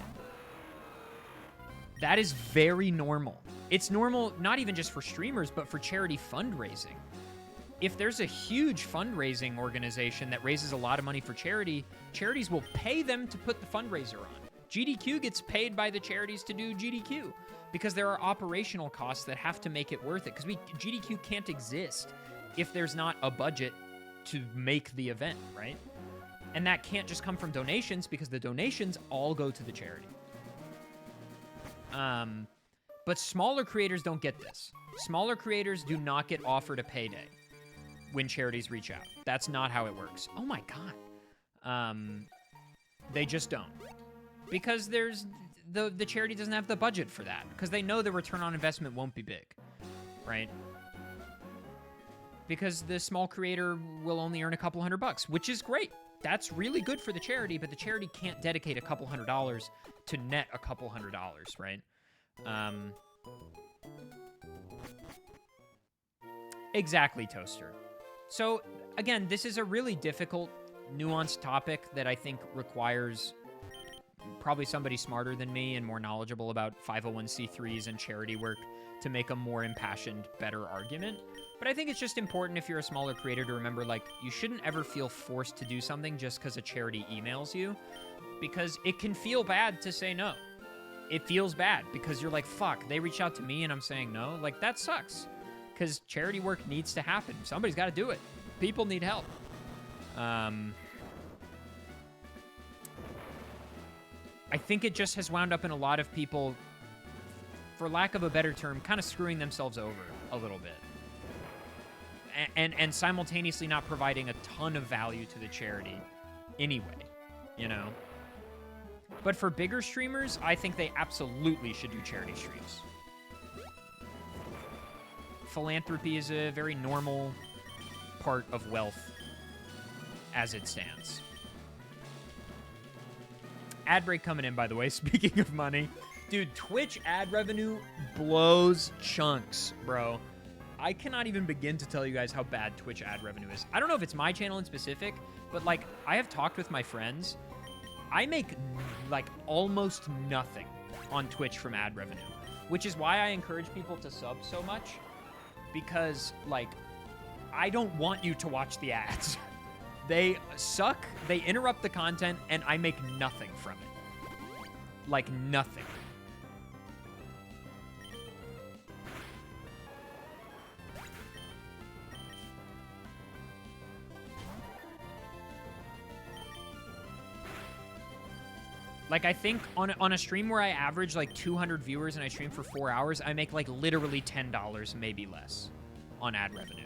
That is very normal. It's normal not even just for streamers, but for charity fundraising. If there's a huge fundraising organization that raises a lot of money for charity, charities will pay them to put the fundraiser on. GDQ gets paid by the charities to do GDQ because there are operational costs that have to make it worth it, because GDQ can't exist if there's not a budget to make the event, right? And that can't just come from donations, because the donations all go to the charity. But smaller creators don't get this. Smaller creators do not get offered a payday when charities reach out. That's not how it works. Oh my God. They just don't. Because there's the charity doesn't have the budget for that, because they know the return on investment won't be big, right? Because the small creator will only earn a couple $100, which is great. That's really good for the charity, but the charity can't dedicate a couple $100 to net a couple $100, right? Exactly, Toaster. So, again, this is a really difficult, nuanced topic that I think requires probably somebody smarter than me and more knowledgeable about 501c3s and charity work to make a more impassioned, better argument. But I think it's just important, if you're a smaller creator, to remember, like, you shouldn't ever feel forced to do something just because a charity emails you, because it can feel bad to say no. It feels bad because you're like, fuck, they reached out to me and I'm saying no. Like, that sucks, because charity work needs to happen. Somebody's got to do it. People need help. I think it just has wound up in a lot of people, for lack of a better term, kind of screwing themselves over a little bit. And simultaneously not providing a ton of value to the charity anyway, you know? But for bigger streamers, I think they absolutely should do charity streams. Philanthropy is a very normal part of wealth as it stands. Ad break coming in, by the way, speaking of money. Dude, Twitch ad revenue blows chunks, bro. I cannot even begin to tell you guys how bad Twitch ad revenue is. I don't know if it's my channel in specific, but, like, I have talked with my friends. I make, like, almost nothing on Twitch from ad revenue, which is why I encourage people to sub so much, because, like, I don't want you to watch the ads. They suck, they interrupt the content, and I make nothing from it. Like, nothing. Like, I think on a stream where I average, like, 200 viewers and I stream for 4 hours, I make, like, literally $10, maybe less, on ad revenue.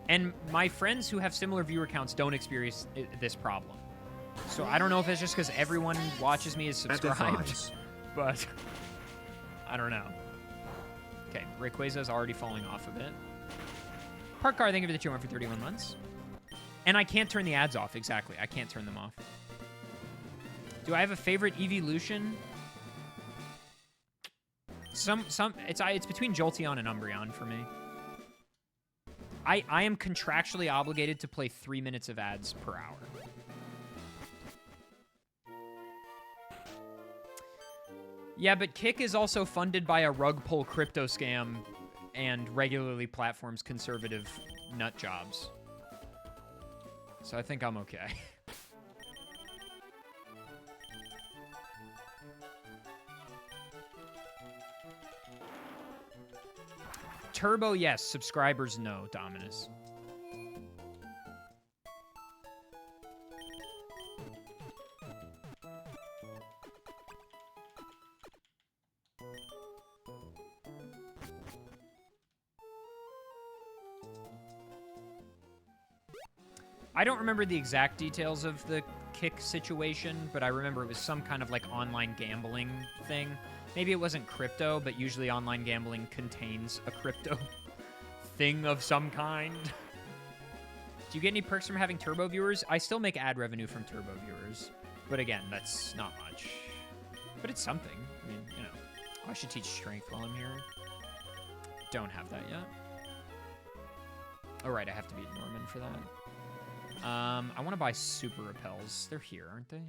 And my friends who have similar viewer counts don't experience this problem. So I don't know if it's just because everyone watches me is subscribed, but I don't know. Okay, Rayquaza is already falling off a bit. Park Car, thank you for the 2 for 31 months. And I can't turn the ads off, exactly. I can't turn them off. Do I have a favorite evolution? It's between Jolteon and Umbreon for me. I am contractually obligated to play 3 minutes of ads per hour. Yeah, but Kick is also funded by a rug pull crypto scam and regularly platforms conservative nut jobs. So I think I'm okay. Turbo, yes. Subscribers, no, Dominus. I don't remember the exact details of the Kick situation, but I remember it was some kind of like online gambling thing. Maybe it wasn't crypto, but usually online gambling contains a crypto thing of some kind. Do you get any perks from having turbo viewers? I still make ad revenue from turbo viewers, but again, that's not much. But it's something. I mean, you know. Oh, I should teach strength while I'm here. Don't have that yet. All right, I have to beat Norman for that. I want to buy super repels. They're here, aren't they?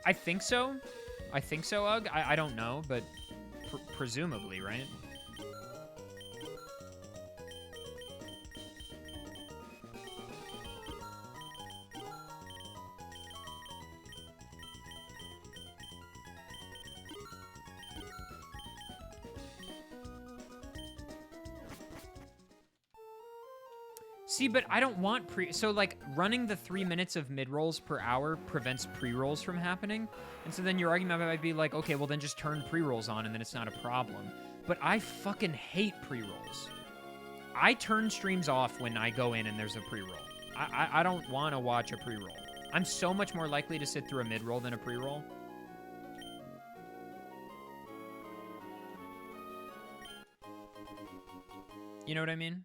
I think so. I think so, Ugg. I don't know, but presumably, right? See, but I don't want so like running the 3 minutes of mid-rolls per hour prevents pre-rolls from happening. And so then your argument might be like, okay, well then just turn pre-rolls on and then it's not a problem. But I fucking hate pre-rolls. I turn streams off when I go in and there's a pre-roll. I don't want to watch a pre-roll. I'm so much more likely to sit through a mid-roll than a pre-roll. You know what I mean?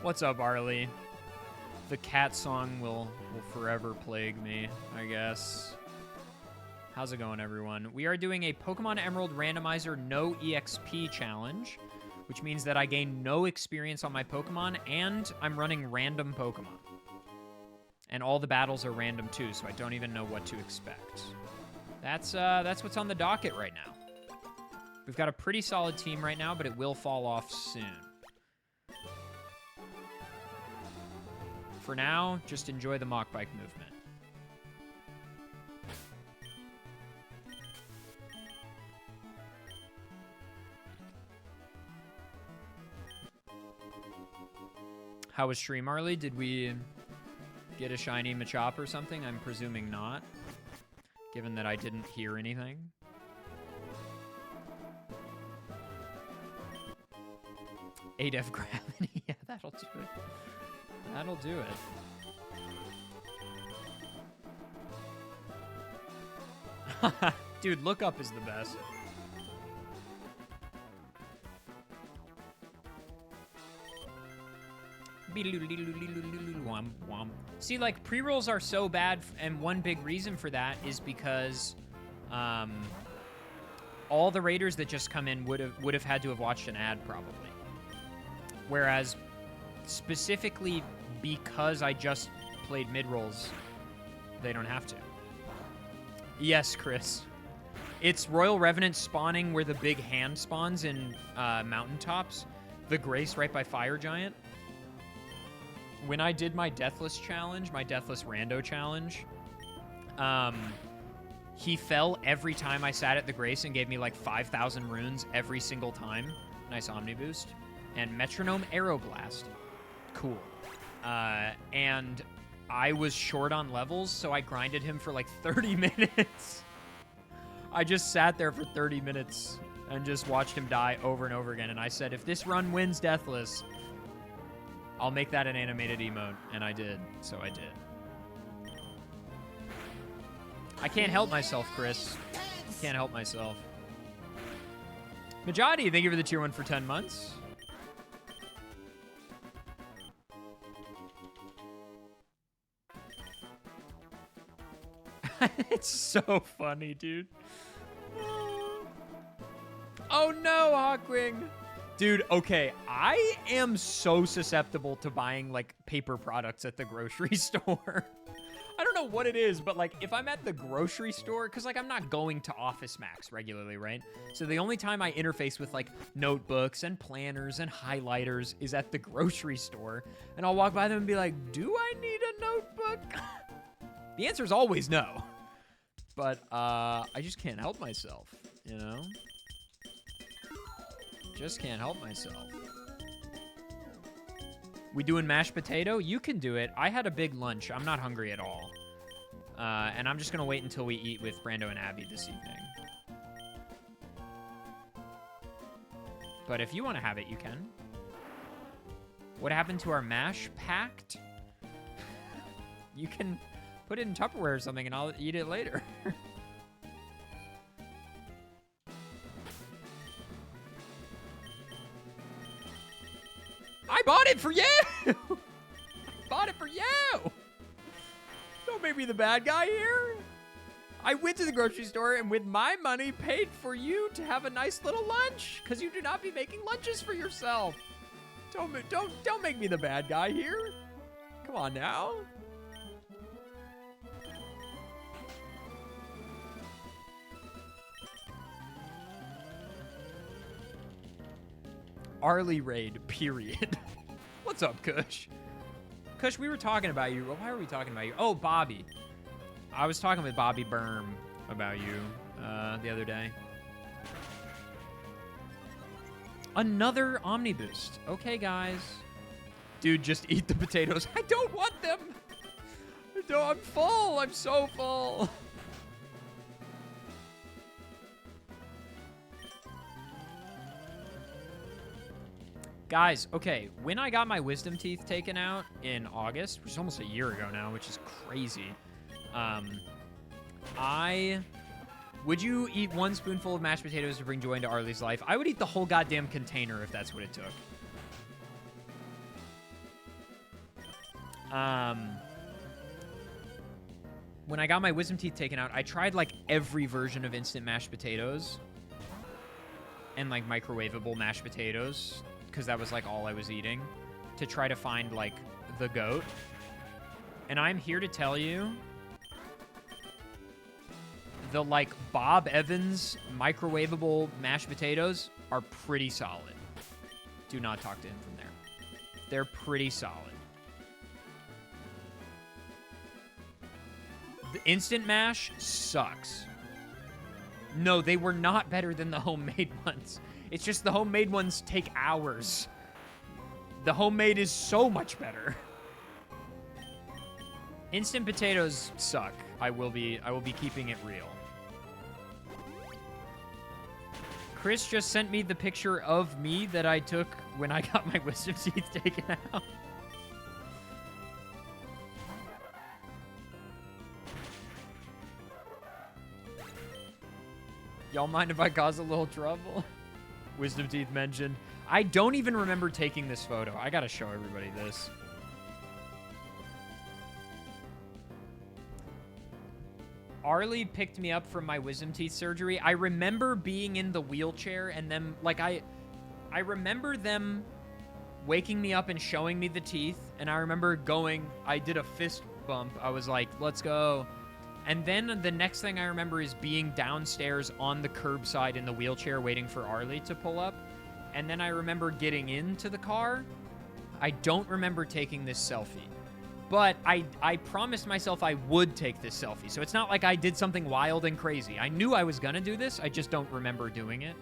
What's up, Brawly? The cat song will forever plague me, I guess. How's it going, everyone? We are doing a Pokemon Emerald Randomizer no EXP challenge, which means that I gain no experience on my Pokemon, and I'm running random Pokemon. And all the battles are random too, so I don't even know what to expect. That's what's on the docket right now. We've got a pretty solid team right now, but it will fall off soon. For now, just enjoy the Mach Bike movement. How was stream, Arlie? Did we get a shiny Machop or something? I'm presuming not, given that I didn't hear anything. ADEF gravity, yeah, that'll do it. That'll do it. Dude, look up is the best. Womp, womp. See, like, pre-rolls are so bad, and one big reason for that is because all the raiders that just come in would have had to have watched an ad, probably. Whereas, specifically because I just played mid-rolls, they don't have to. Yes, Chris. It's Royal Revenant spawning where the big hand spawns in mountaintops. The Grace right by Fire Giant. When I did my Deathless challenge, my Deathless Rando challenge, he fell every time I sat at the Grace and gave me like 5,000 runes every single time. Nice Omni Boost. And Metronome Aeroblast. Cool. And I was short on levels, so I grinded him for like 30 minutes. I just sat there for 30 minutes and just watched him die over and over again. And I said, if this run wins Deathless, I'll make that an animated emote. And I did. So I did. I can't help myself, Chris. Can't help myself. Majadi, thank you for the tier 1 for 10 months. It's so funny, dude. Oh no, Hawkwing. Dude, okay, I am so susceptible to buying, like, paper products at the grocery store. I don't know what it is, but, like, if I'm at the grocery store, because, like, I'm not going to Office Max regularly, right? So the only time I interface with, like, notebooks and planners and highlighters is at the grocery store. And I'll walk by them and be like, do I need a notebook? The answer is always no. But I just can't help myself, you know? Just can't help myself. We doing mashed potato? You can do it. I had a big lunch. I'm not hungry at all. And I'm just going to wait until we eat with Brando and Abby this evening. But if you want to have it, you can. What happened to our mash pact? You can put it in Tupperware or something, and I'll eat it later. I bought it for you! Bought it for you! Don't make me the bad guy here. I went to the grocery store and with my money paid for you to have a nice little lunch, because you do not be making lunches for yourself. Don't make me the bad guy here. Come on now. Arlie raid, period. What's up, Kush? Kush, we were talking about you. Why were we talking about you? Oh, Bobby. I was talking with Bobby Berm about you the other day. Another Omni Boost. Okay, guys. Dude, just eat the potatoes. I don't want them. I'm full. I'm so full. Guys, okay, when I got my wisdom teeth taken out in August, which is almost a year ago now, which is crazy, would you eat one spoonful of mashed potatoes to bring joy into Arlie's life? I would eat the whole goddamn container if that's what it took. When I got my wisdom teeth taken out, I tried, like, every version of instant mashed potatoes and, like, microwavable mashed potatoes, because that was, like, all I was eating, to try to find, like, the GOAT. And I'm here to tell you, the, like, Bob Evans microwavable mashed potatoes are pretty solid. Do not talk to him from there. They're pretty solid. The instant mash sucks. No, they were not better than the homemade ones. It's just the homemade ones take hours. The homemade is so much better. Instant potatoes suck. I will be keeping it real. Chris just sent me the picture of me that I took when I got my wisdom teeth taken out. Y'all mind if I cause a little trouble? Wisdom teeth mentioned. I don't even remember taking this photo. I gotta show everybody this. Arlie picked me up from my wisdom teeth surgery. I remember being in the wheelchair and them, like, I remember them waking me up and showing me the teeth, and I remember going, I did a fist bump. I was like, let's go. And then the next thing I remember is being downstairs on the curbside in the wheelchair waiting for Arlie to pull up. And then I remember getting into the car. I don't remember taking this selfie. But I promised myself I would take this selfie. So it's not like I did something wild and crazy. I knew I was gonna do this. I just don't remember doing it.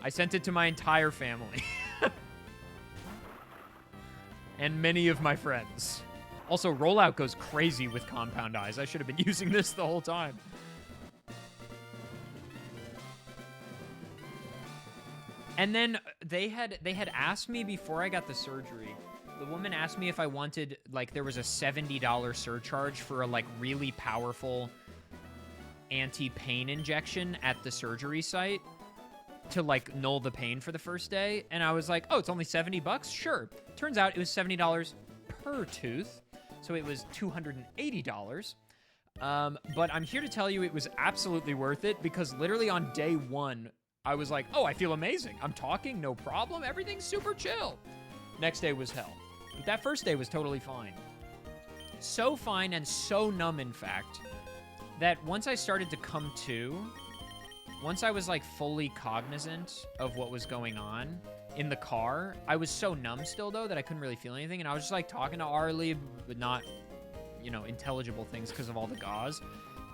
I sent it to my entire family. And many of my friends. Also, Rollout goes crazy with compound eyes. I should have been using this the whole time. And then they had asked me before I got the surgery. The woman asked me if I wanted, like, there was a $70 surcharge for a, like, really powerful anti-pain injection at the surgery site to, like, null the pain for the first day. And I was like, oh, it's only 70 bucks? Sure. Turns out it was $70 per tooth. So it was $280. But I'm here to tell you it was absolutely worth it because literally on day one, I was like, oh, I feel amazing. I'm talking, no problem. Everything's super chill. Next day was hell. But that first day was totally fine. So fine and so numb, in fact, that once I started to come to, once I was, like, fully cognizant of what was going on in the car, I was so numb still, though, that I couldn't really feel anything. And I was just, like, talking to Arlie, but not, you know, intelligible things because of all the gauze.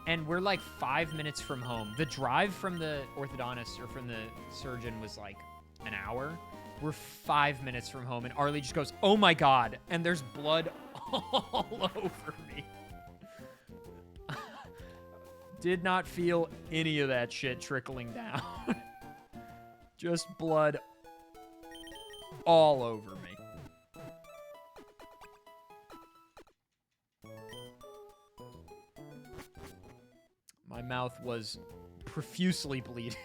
And we're, like, 5 minutes from home. The drive from the orthodontist or from the surgeon was, like, an hour. We're 5 minutes from home, and Arlie just goes, oh, my God. And there's blood all over me. Did not feel any of that shit trickling down. Just blood all over me. My mouth was profusely bleeding.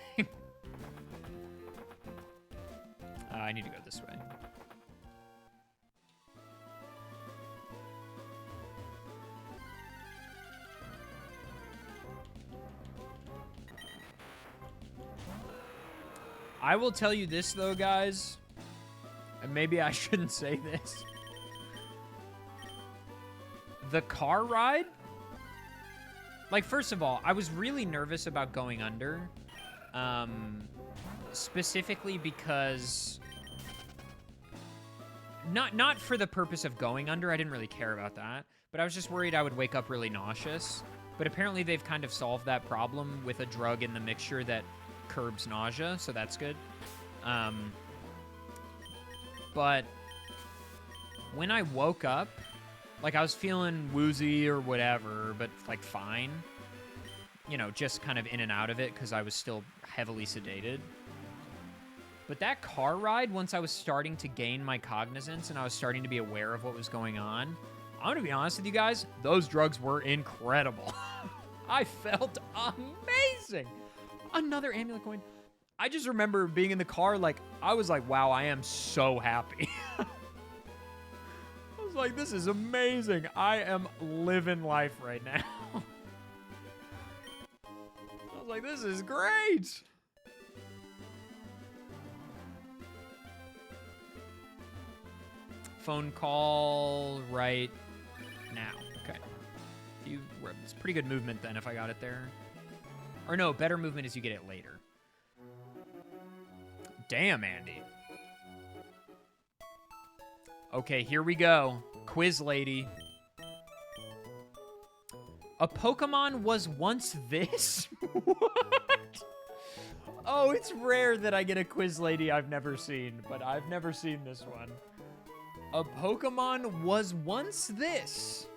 I need to go this way. I will tell you this, though, guys, and maybe I shouldn't say this. The car ride? Like, first of all, I was really nervous about going under, specifically because... Not for the purpose of going under, I didn't really care about that, but I was just worried I would wake up really nauseous. But apparently they've kind of solved that problem with a drug in the mixture that curbs nausea, so that's good. But when I woke up, like, I was feeling woozy or whatever, but, like, fine. You know, just kind of in and out of it because I was still heavily sedated. But that car ride, once I was starting to gain my cognizance and I was starting to be aware of what was going on, I'm going to be honest with you guys, those drugs were incredible. I felt amazing. Another amulet coin. I just remember being in the car, like, I was like, wow, I am so happy. I was like, this is amazing. I am living life right now. I was like, this is great. Phone call right now. Okay. It's pretty good movement then if I got it there. Or no, better movement is you get it later. Damn, Andy. Okay, here we go. Quiz lady. A Pokemon was once this? What? Oh, it's rare that I get a quiz lady I've never seen, but I've never seen this one. A Pokemon was once this.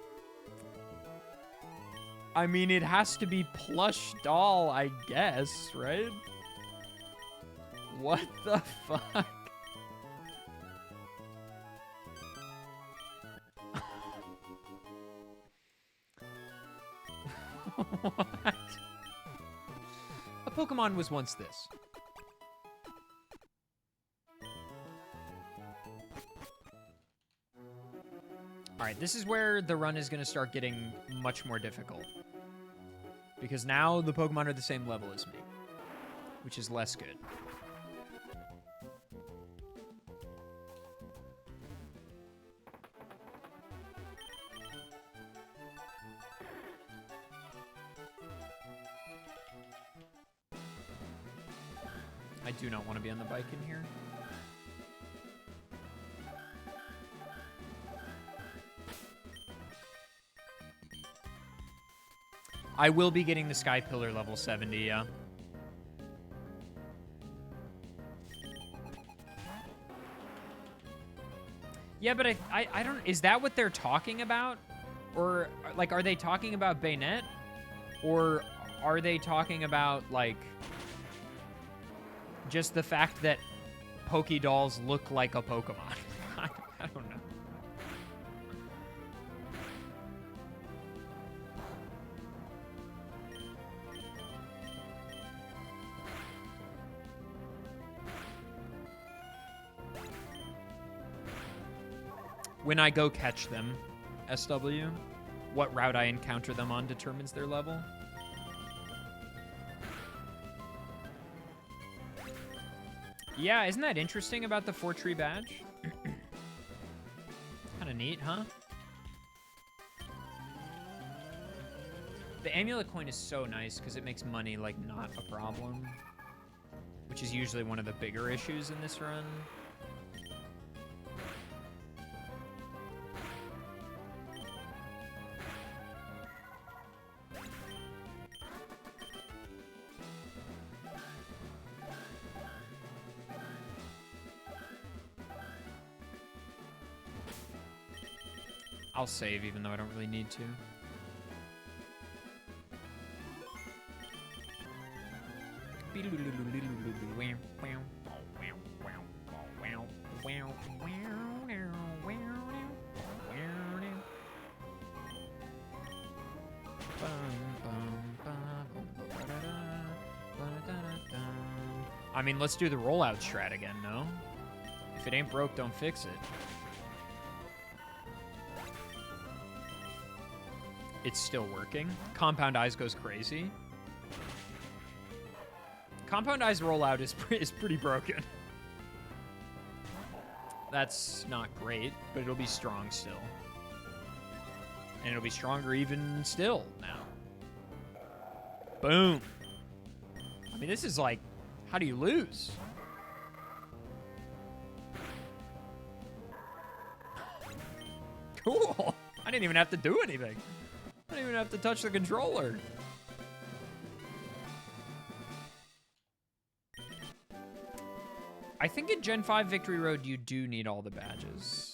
I mean, it has to be plush doll, I guess, right? What the fuck? What? A Pokemon was once this. Alright, this is where the run is going to start getting much more difficult. Because now the Pokemon are the same level as me. Which is less good. I do not want to be on the bike in here. I will be getting the Sky Pillar level 70, yeah. Yeah, but I don't... Is that what they're talking about? Or, like, are they talking about Bayonet? Or are they talking about, like... just the fact that Poké-Dolls look like a Pokemon? I don't know. When I go catch them, SW, what route I encounter them on determines their level. Yeah, isn't that interesting about the 4-tree badge? Kind of neat, huh? The amulet coin is so nice because it makes money, like, not a problem. Which is usually one of the bigger issues in this run. I'll save even though I don't really need to. I mean, let's do the rollout strat again, no? If it ain't broke, don't fix it. It's still working. Compound Eyes goes crazy. Compound Eyes rollout is pretty broken. That's not great, but it'll be strong still. And it'll be stronger even still now. Boom. I mean, this is like, how do you lose? Cool. I didn't even have to do anything. I don't even have to touch the controller. I think in Gen 5 Victory Road, you do need all the badges.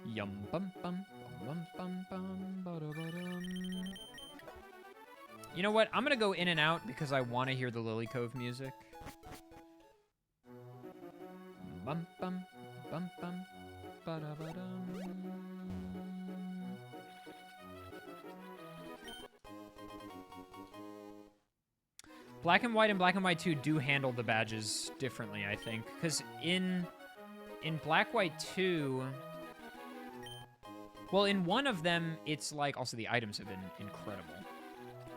Yum bum bum bum bum bum ba-da-ba-dum. You know what? I'm gonna go in and out because I want to hear the Lily Cove music. Bum bum bum bum ba-da-ba-dum. Black and White 2 do handle the badges differently, I think, because in Black White 2. Well, in one of them, it's like... Also, the items have been incredible.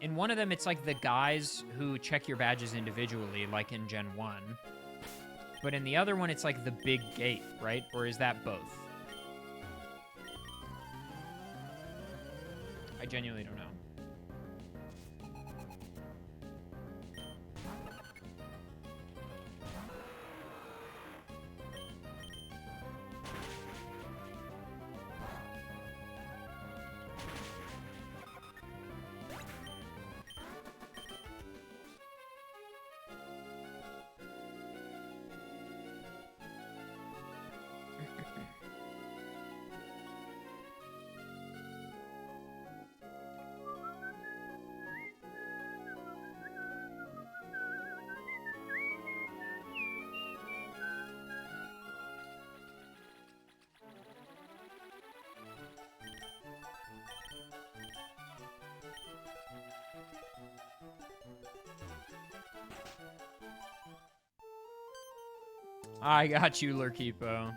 In one of them, it's like the guys who check your badges individually, like in Gen 1. But in the other one, it's like the big gate, right? Or is that both? I genuinely don't know. I got you, Lurkipo.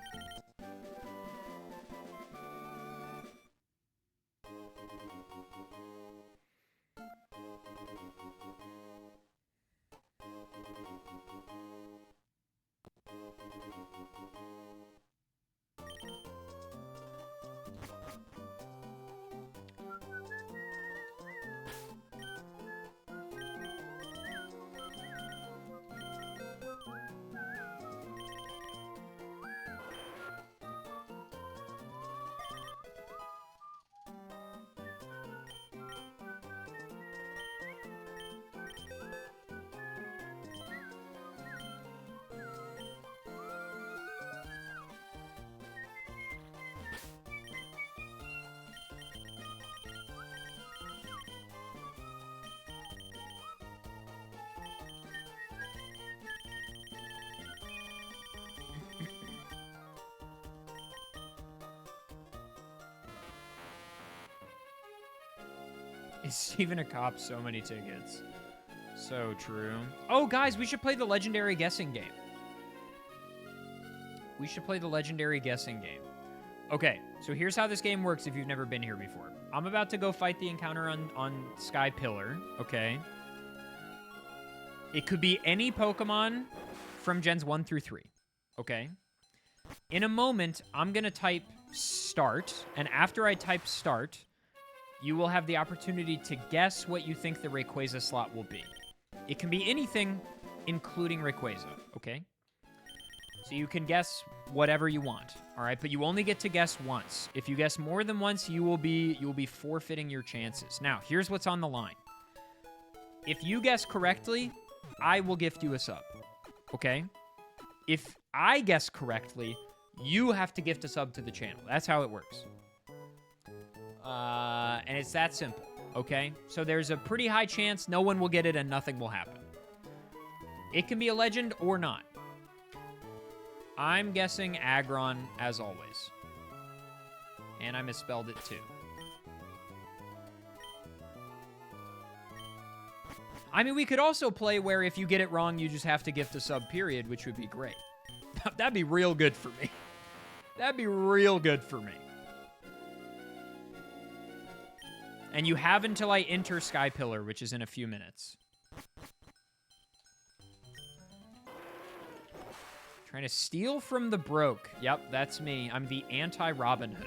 Is Steven a cop? So many tickets. So true. Oh, guys, we should play the legendary guessing game. We should play the legendary guessing game. Okay, so here's how this game works if you've never been here before. I'm about to go fight the encounter on Sky Pillar, okay? It could be any Pokemon from Gens 1 through 3, okay? In a moment, I'm going to type start, and after I type start, you will have the opportunity to guess what you think the Rayquaza slot will be. It can be anything, including Rayquaza, okay? So you can guess whatever you want, all right? But you only get to guess once. If you guess more than once, you will be forfeiting your chances. Now, here's what's on the line. If you guess correctly, I will gift you a sub, okay? If I guess correctly, you have to gift a sub to the channel. That's how it works. And it's that simple, okay? So there's a pretty high chance no one will get it and nothing will happen. It can be a legend or not. I'm guessing Aggron, as always. And I misspelled it, too. I mean, we could also play where if you get it wrong, you just have to gift a sub, period, which would be great. That'd be real good for me. That'd be real good for me. And you have until I enter Sky Pillar, which is in a few minutes. Trying to steal from the broke. Yep, that's me. I'm the anti-Robin Hood.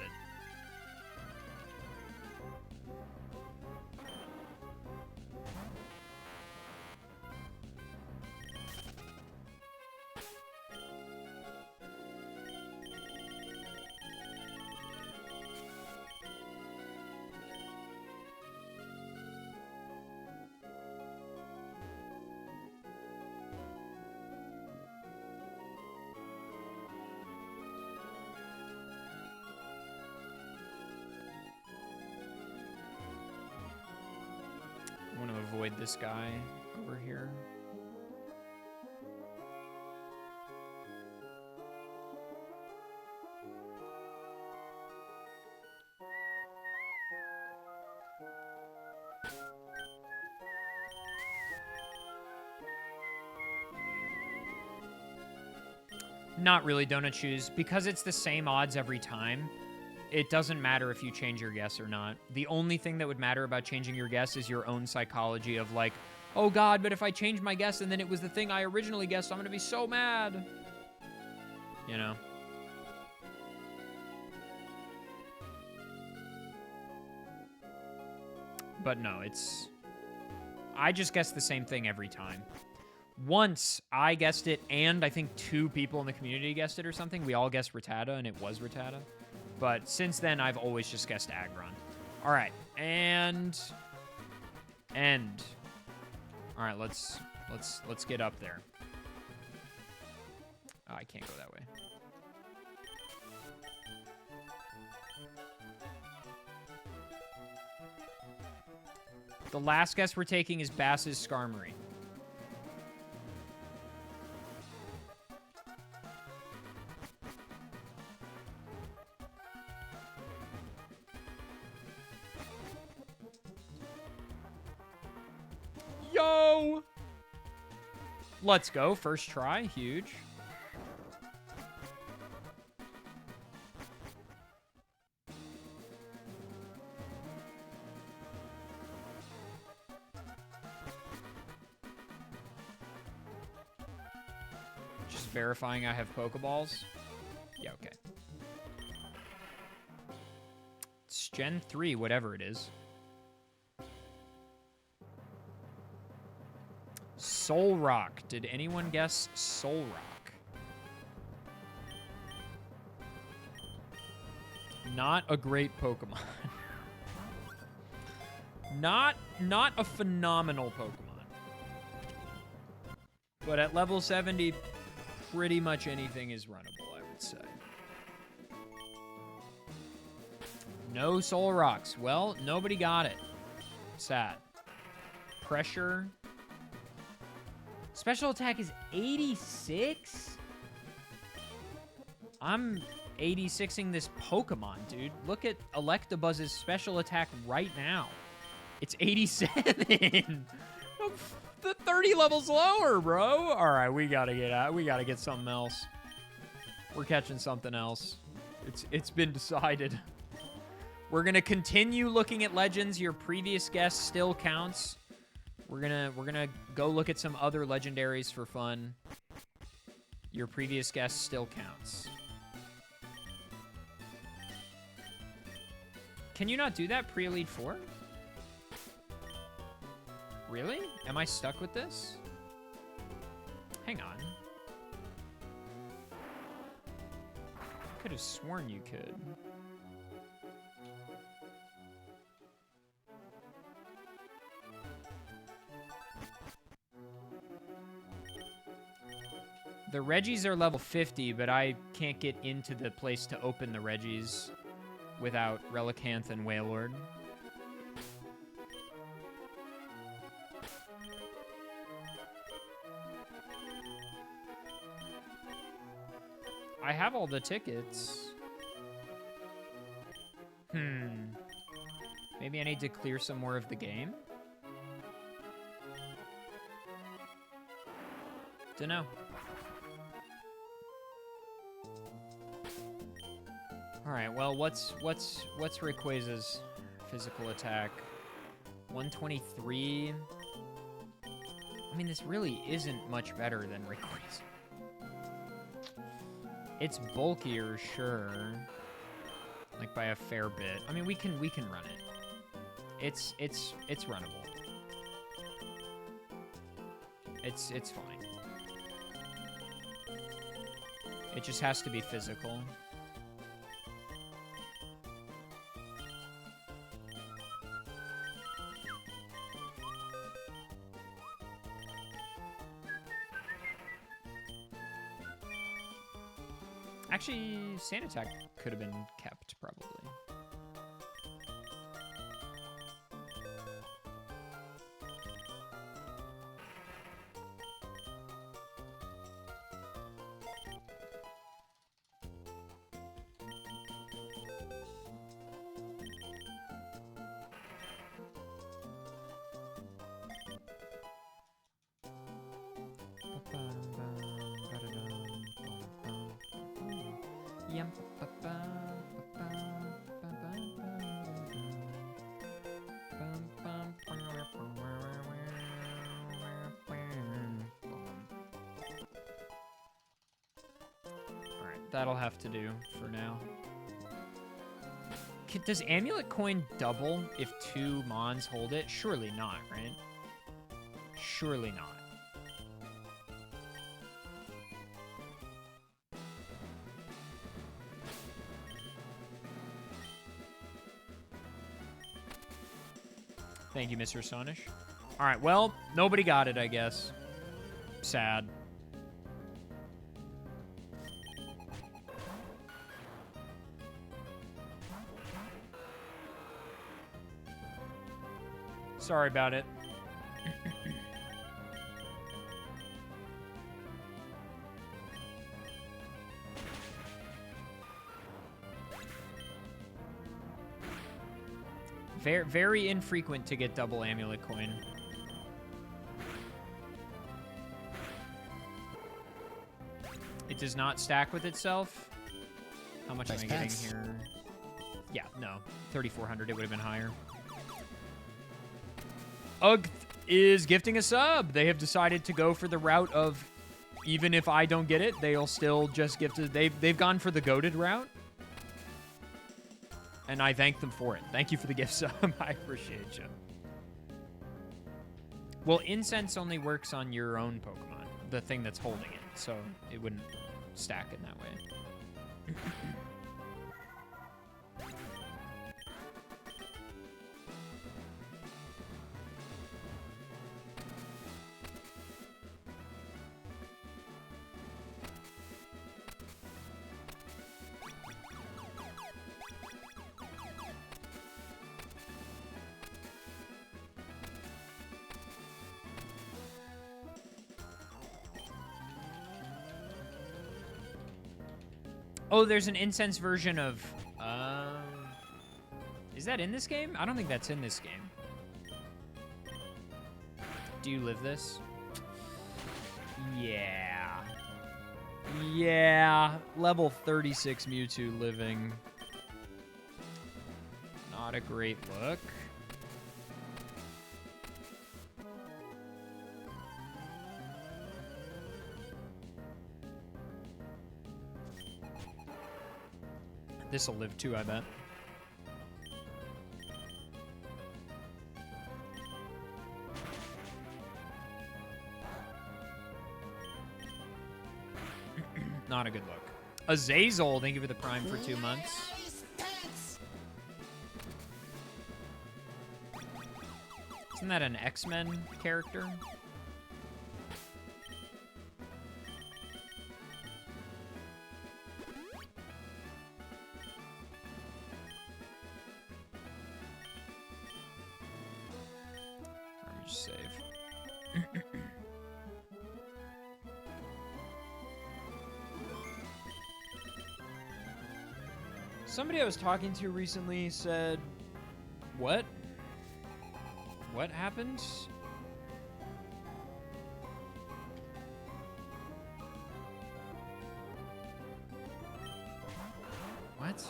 I want to avoid this guy over here. Not really, Donut Shoes. Because it's the same odds every time, it doesn't matter if you change your guess or not. The only thing that would matter about changing your guess is your own psychology of like, oh God, but if I change my guess and then it was the thing I originally guessed, I'm going to be so mad. You know? But no, it's... I just guess the same thing every time. Once I guessed it, and I think 2 people in the community guessed it or something. We all guessed Rattata, and it was Rattata. But since then, I've always just guessed Aggron. All right, and end. All right, let's get up there. Oh, I can't go that way. The last guess we're taking is Bass's Skarmory. Yo! Let's go. First try. Huge. verifying I have Pokeballs. Yeah, okay. It's Gen 3, whatever it is. Soul Rock. Did anyone guess Soul Rock? Not a great Pokemon. Not a phenomenal Pokemon. But at level 70, pretty much anything is runnable, I would say. No Soul Rocks. Well, nobody got it. Sad. Pressure. Special attack is 86? I'm 86ing this Pokemon, dude. Look at Electabuzz's special attack right now. It's 87. The 30 levels lower, bro. All right, we gotta get out. We gotta get something else. We're catching something else. It's been decided. We're gonna continue looking at legends. Your previous guess still counts. We're gonna go look at some other legendaries for fun. Your previous guess still counts. Can you not do that pre-Elite 4? Really? Am I stuck with this? Hang on. Could have sworn you could. The Reggies are level 50, but I can't get into the place to open the Reggies without Relicanth and Wailord. I have all the tickets. Maybe I need to clear some more of the game? Dunno. Alright, well, what's Rayquaza's physical attack? 123? I mean, this really isn't much better than Rayquaza. It's bulkier, sure. Like by a fair bit. I mean, we can run it. It's runnable. It's fine. It just has to be physical. Actually, Sand Attack could have been kept, probably. That'll have to do for now. Does Amulet Coin double if 2 Mons hold it? Surely not, right? Surely not. Thank you, Mr. Sonish. All right, well, nobody got it, I guess. Sad. Sorry about it. Very infrequent to get double Amulet Coin. It does not stack with itself. How much am I getting here? Yeah, no. 3,400, it would have been higher. Ugh is gifting a sub. They have decided to go for the route of Even if I don't get it, they'll still just gift it. They've gone for the goated route. And I thank them for it. Thank you for the gift sub. I appreciate you. Well, incense only works on your own Pokemon, the thing that's holding it, so it wouldn't stack in that way. Oh, there's an incense version of... is that in this game? I don't think that's in this game. Do you live this? Yeah. Yeah. Level 36 Mewtwo living. Not a great look. This'll live too, I bet. Not a good look. Azazel, thank you for the Prime for 2 months. Isn't that an X-Men character? Save. Somebody I was talking to recently said, what? What happened? What?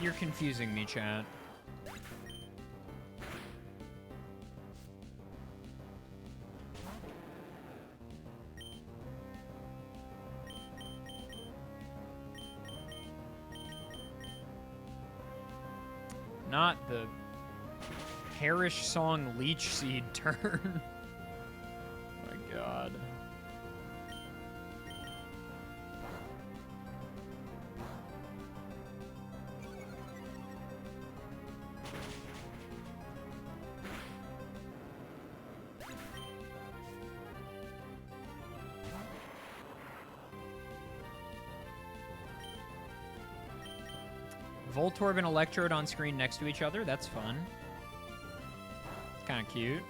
You're confusing me, chat. Not the Perish Song Leech Seed turn. My god. Voltorb and Electrode on screen next to each other. That's fun. It's kind of cute.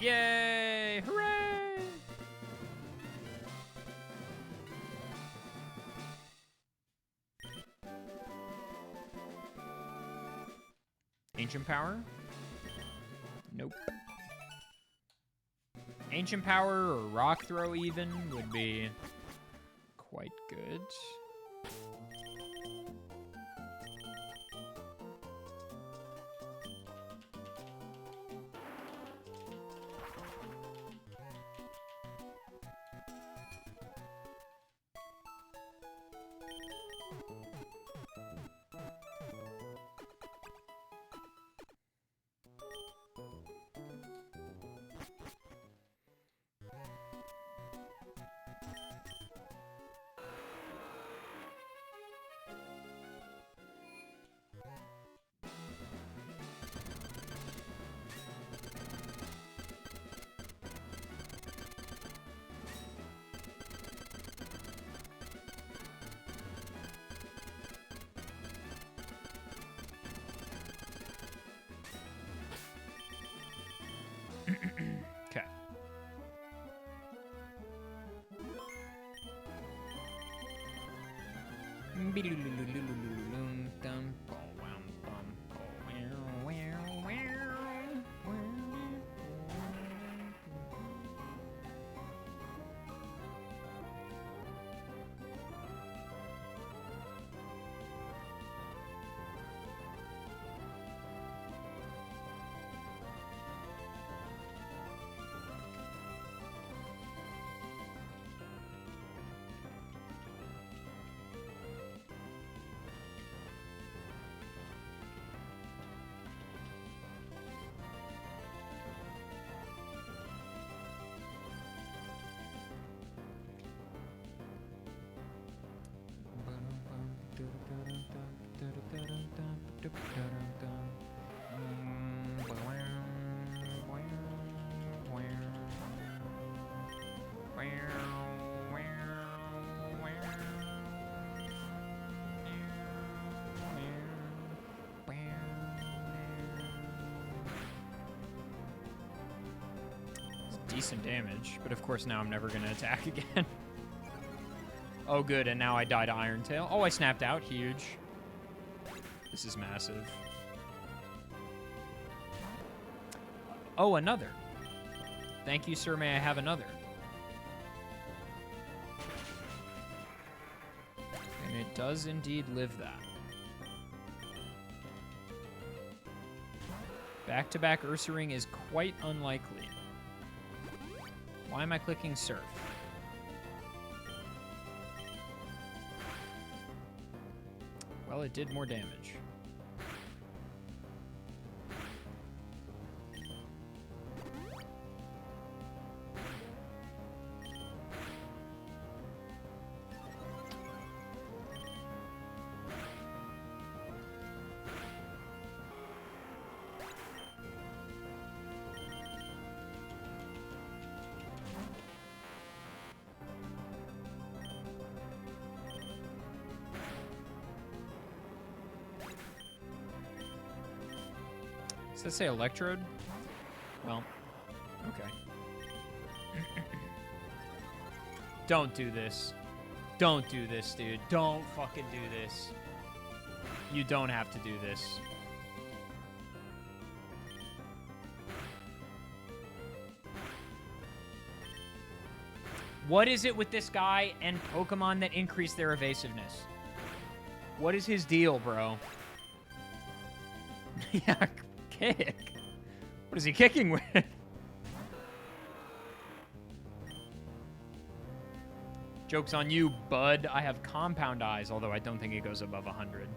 Yay! Hooray! Ancient Power? Nope. Ancient Power or Rock Throw even would be quite good. Okay. Decent damage, but of course now I'm never gonna attack again. Oh good, and now I die to Iron Tail. Oh, I snapped out, huge. This is massive. Oh, another. Thank you, sir, may I have another? And it does indeed live that. Back-to-back Ursaring is quite unlikely. Why am I clicking surf? Well, it did more damage. Does that say electrode? Well, okay. Don't do this. Don't do this, dude. Don't fucking do this. You don't have to do this. What is it with this guy and Pokemon that increase their evasiveness? What is his deal, bro? Yeah, kick. What is he kicking with? Joke's on you, bud. I have Compound Eyes, although I don't think it goes above 100.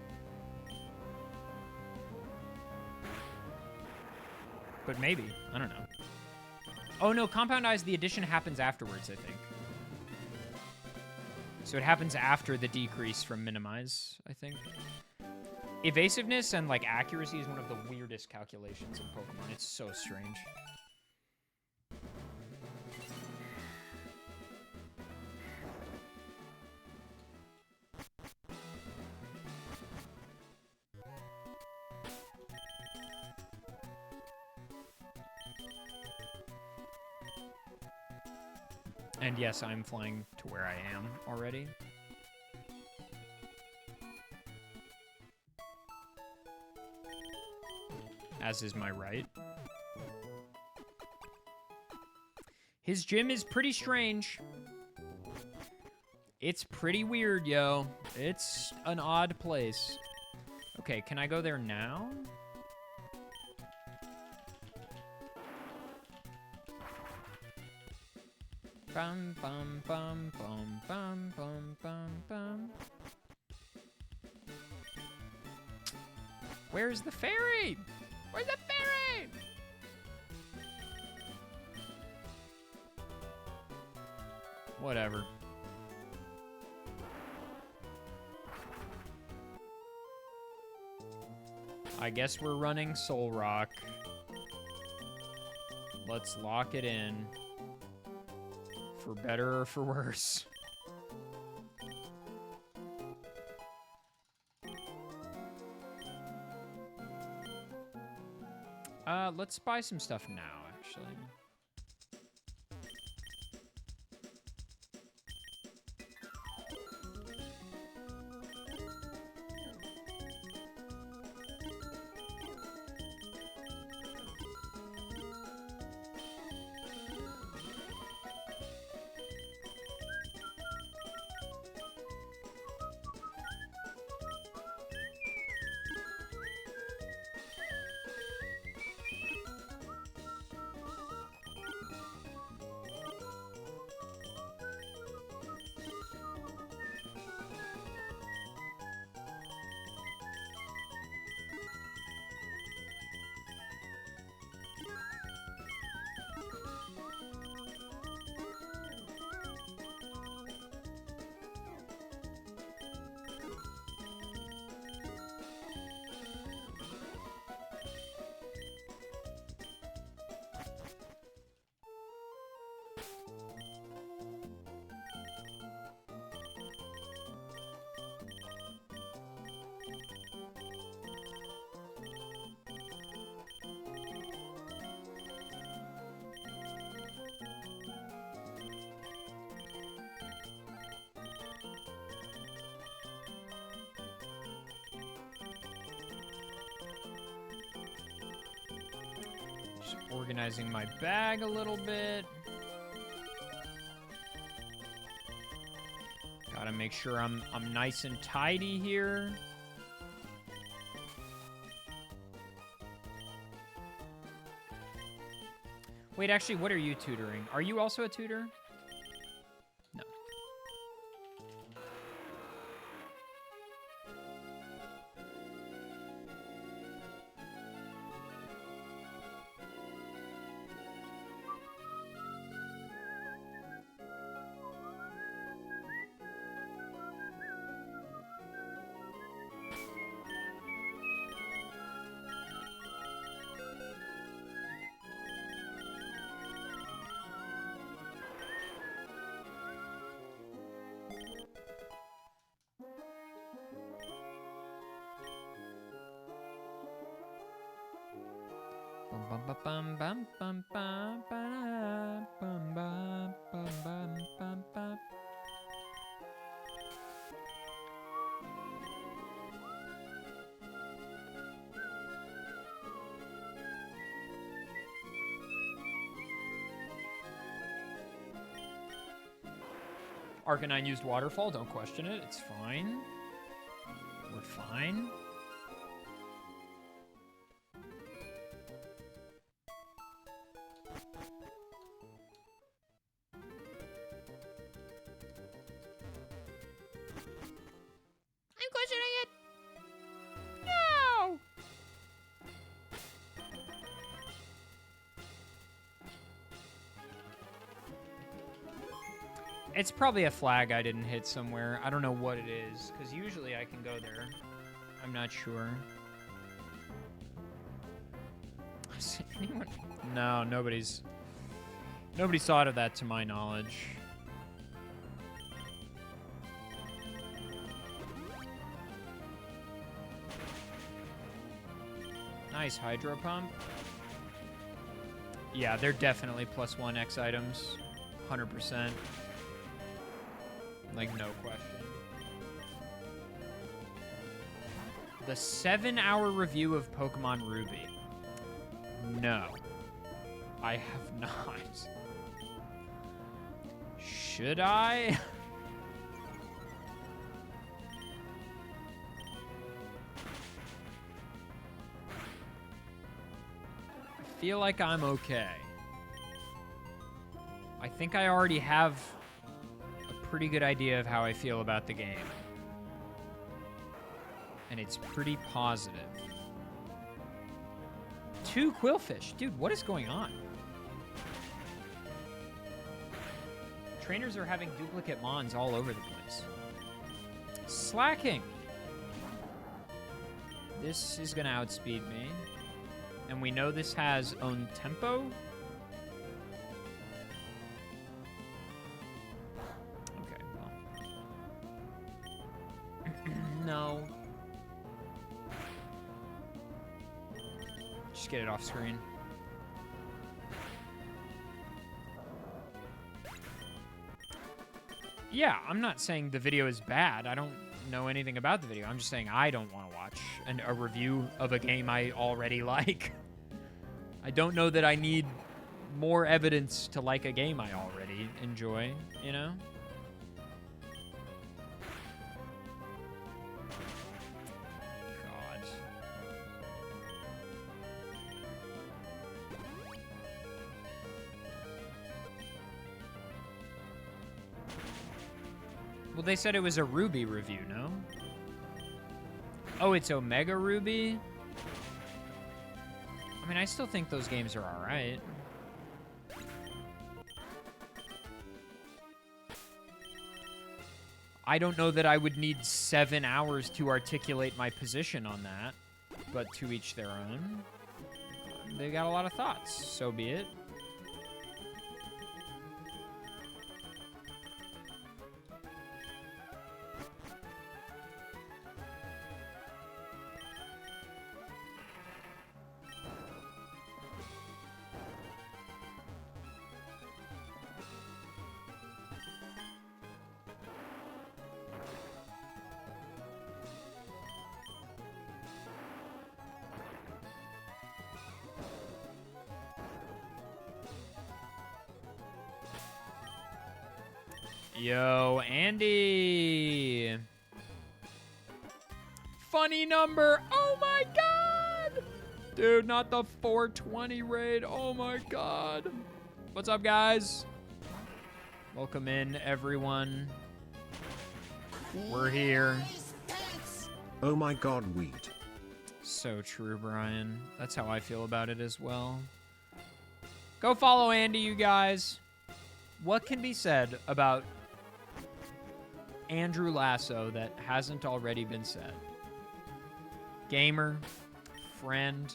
But maybe. I don't know. Oh, no. Compound Eyes, the addition happens afterwards, I think. So it happens after the decrease from Minimize, I think. Evasiveness and, like, accuracy is one of the weirdest calculations in Pokemon. It's so strange. And yes, I'm flying to where I am already. As is my right. His gym is pretty strange. It's pretty weird, yo. It's an odd place. Okay, can I go there now? Bum, bum, bum, bum, bum, bum, bum, bum. Where's the ferry? Where's the ferry? Whatever. I guess we're running Soul Rock. Let's lock it in. For better or for worse. Let's buy some stuff now, actually. Just organizing my bag a little bit. Gotta make sure I'm nice and tidy here. Wait, actually, what are you tutoring? Are you also a tutor? No. Arcanine used Waterfall, don't question it, it's fine. We're fine. I'm questioning it! No! It's probably a flag I didn't hit somewhere. I don't know what it is, because usually I can go there. I'm not sure. Anyone? No, nobody's thought of that to my knowledge. Nice hydro pump. Yeah, they're definitely +1 X items. 100%. Like, no question. The 7-hour review of Pokemon Ruby. No. I have not. Should I? I feel like I'm okay. I think I already have a pretty good idea of how I feel about the game. And it's pretty positive. 2 Quillfish. Dude, what is going on? Trainers are having duplicate Mons all over the place. Slacking. This is going to outspeed me. And we know this has own tempo. Okay, well. No. Just get it off screen. Yeah, I'm not saying the video is bad. I don't know anything about the video. I'm just saying I don't want to watch a review of a game I already like. I don't know that I need more evidence to like a game I already enjoy, you know? God. Well, they said it was a Ruby review, no? Oh, it's Omega Ruby? I mean, I still think those games are alright. I don't know that I would need 7 hours to articulate my position on that, but to each their own. They got a lot of thoughts, so be it. Yo, Andy. Funny number. Oh my god. Dude, not the 420 raid. Oh my god. What's up, guys? Welcome in, everyone. We're here. Oh my god, weed. So true, Brian. That's how I feel about it as well. Go follow Andy, you guys. What can be said about Andrew Lasso that hasn't already been said? Gamer, friend,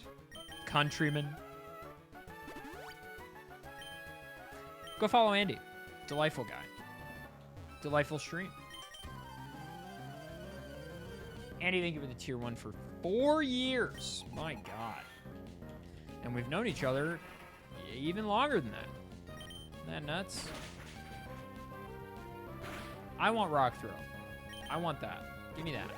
countryman. Go follow Andy. Delightful guy. Delightful stream. Andy, thank you for the tier 1 for 4 years. My God. And we've known each other even longer than that. Isn't that nuts? I want rock throw. I want that. Give me that.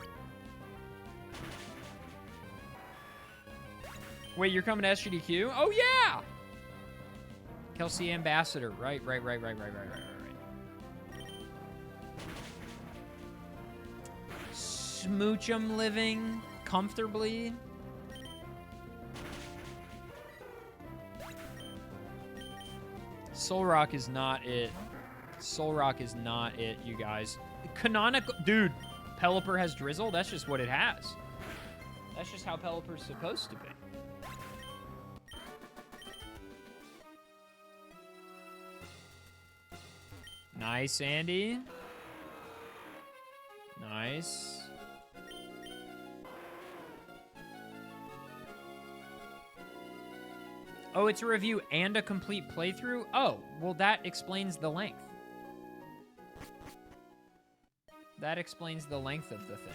Wait, you're coming to SGDQ? Oh, yeah! Kelsey Ambassador. Right. Smooch 'em living comfortably. Soul Rock is not it. Soul Rock is not it, you guys. Canonical, dude. Pelipper has drizzle. That's just what it has. That's just how Pelipper's supposed to be. Nice, Andy. Nice. Oh, it's a review and a complete playthrough? Oh, well, that explains the length. That explains the length of the thing.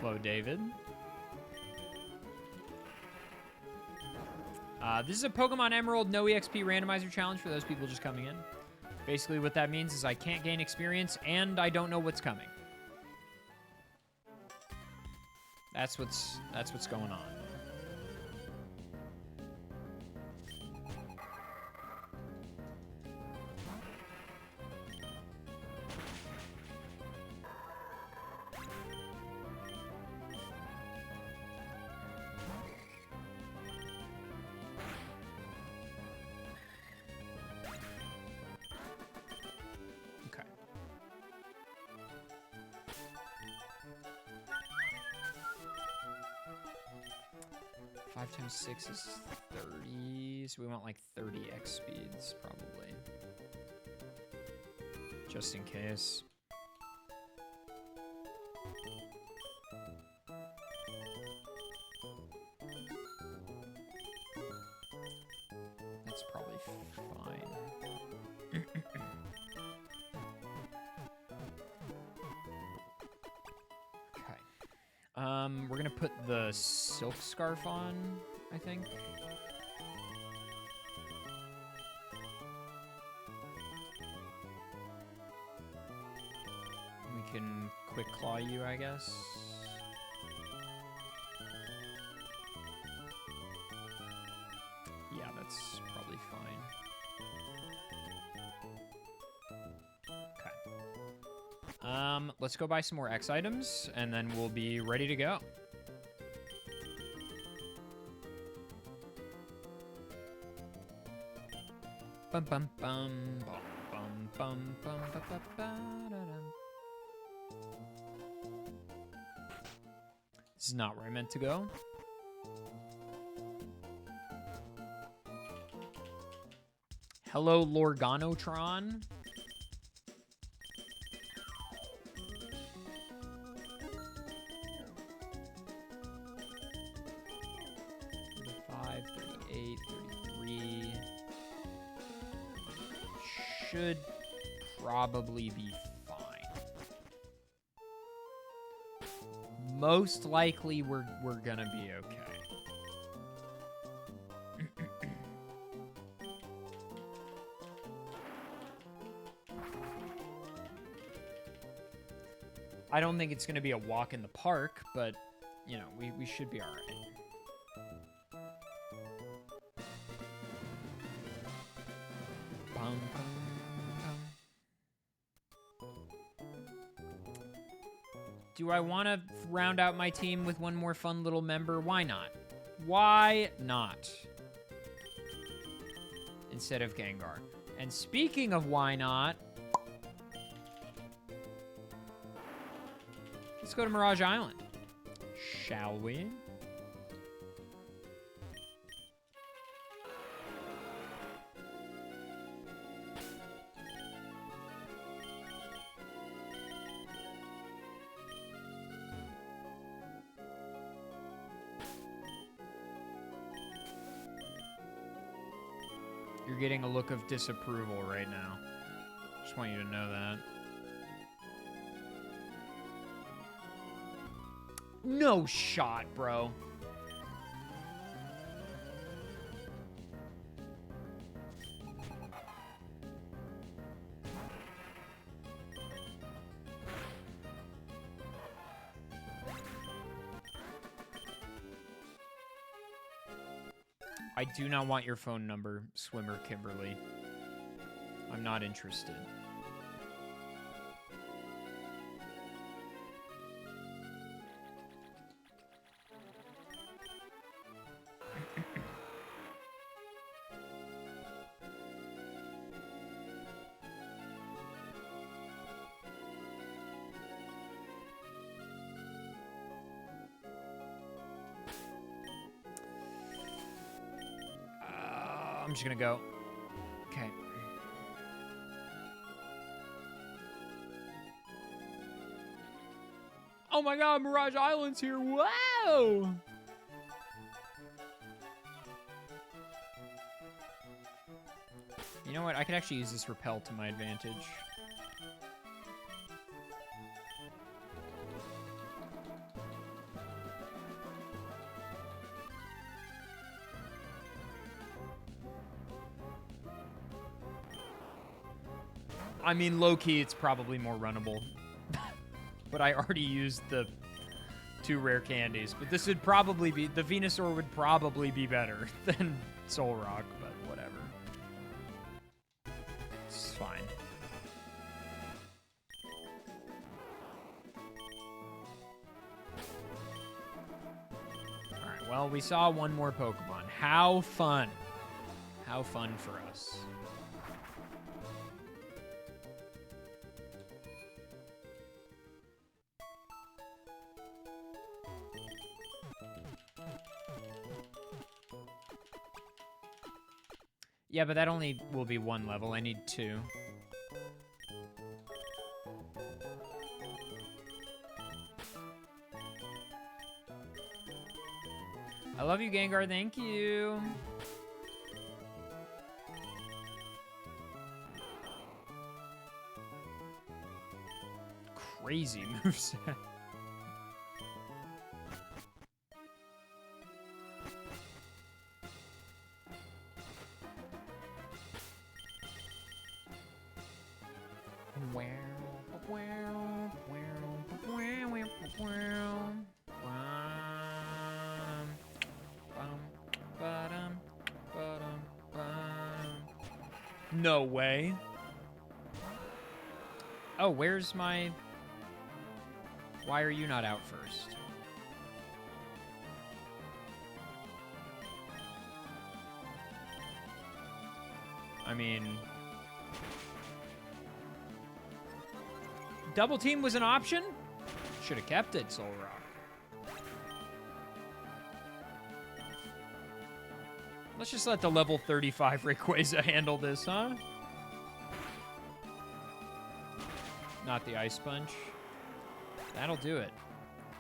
Hello, David. This is a Pokemon Emerald no EXP randomizer challenge for those people just coming in. Basically, what that means is I can't gain experience and I don't know what's coming. That's what's going on. Okay. 5 times 6 is 30, so we want like 30x speeds, probably. Just in case. That's probably fine. We're gonna put the silk scarf on, I think. We can quick claw you, I guess. Yeah, that's probably fine. Let's go buy some more X items, and then we'll be ready to go. Bum bum bum bum bum bum bum ba ba da dum. This is not where I meant to go. Hello, Lorganotron. Should probably be fine. Most likely we're gonna be okay. I don't think it's gonna be a walk in the park, but you know, we should be all right. Do I want to round out my team with one more fun little member? Why not? Why not? Instead of Gengar. And speaking of why not, let's go to Mirage Island. Shall we? You're getting a look of disapproval right now. Just want you to know that. No shot, bro. I do not want your phone number, Swimmer Kimberly. I'm not interested. I'm just gonna go. Okay. Oh my god, Mirage Island's here. Wow! You know what? I could actually use this repel to my advantage. I mean, low-key, it's probably more runnable. But I already used the 2 rare candies. But this would probably be... The Venusaur would probably be better than Solrock, but whatever. It's fine. Alright, well, we saw one more Pokemon. How fun. How fun for us. Yeah, but that only will be 1 level. I need 2. I love you, Gengar. Thank you. Crazy moveset. No way. Oh, where's my... Why are you not out first? I mean... Double team was an option? Should have kept it, Solrock. Let's just let the level 35 Rayquaza handle this, huh? Not the Ice Punch. That'll do it.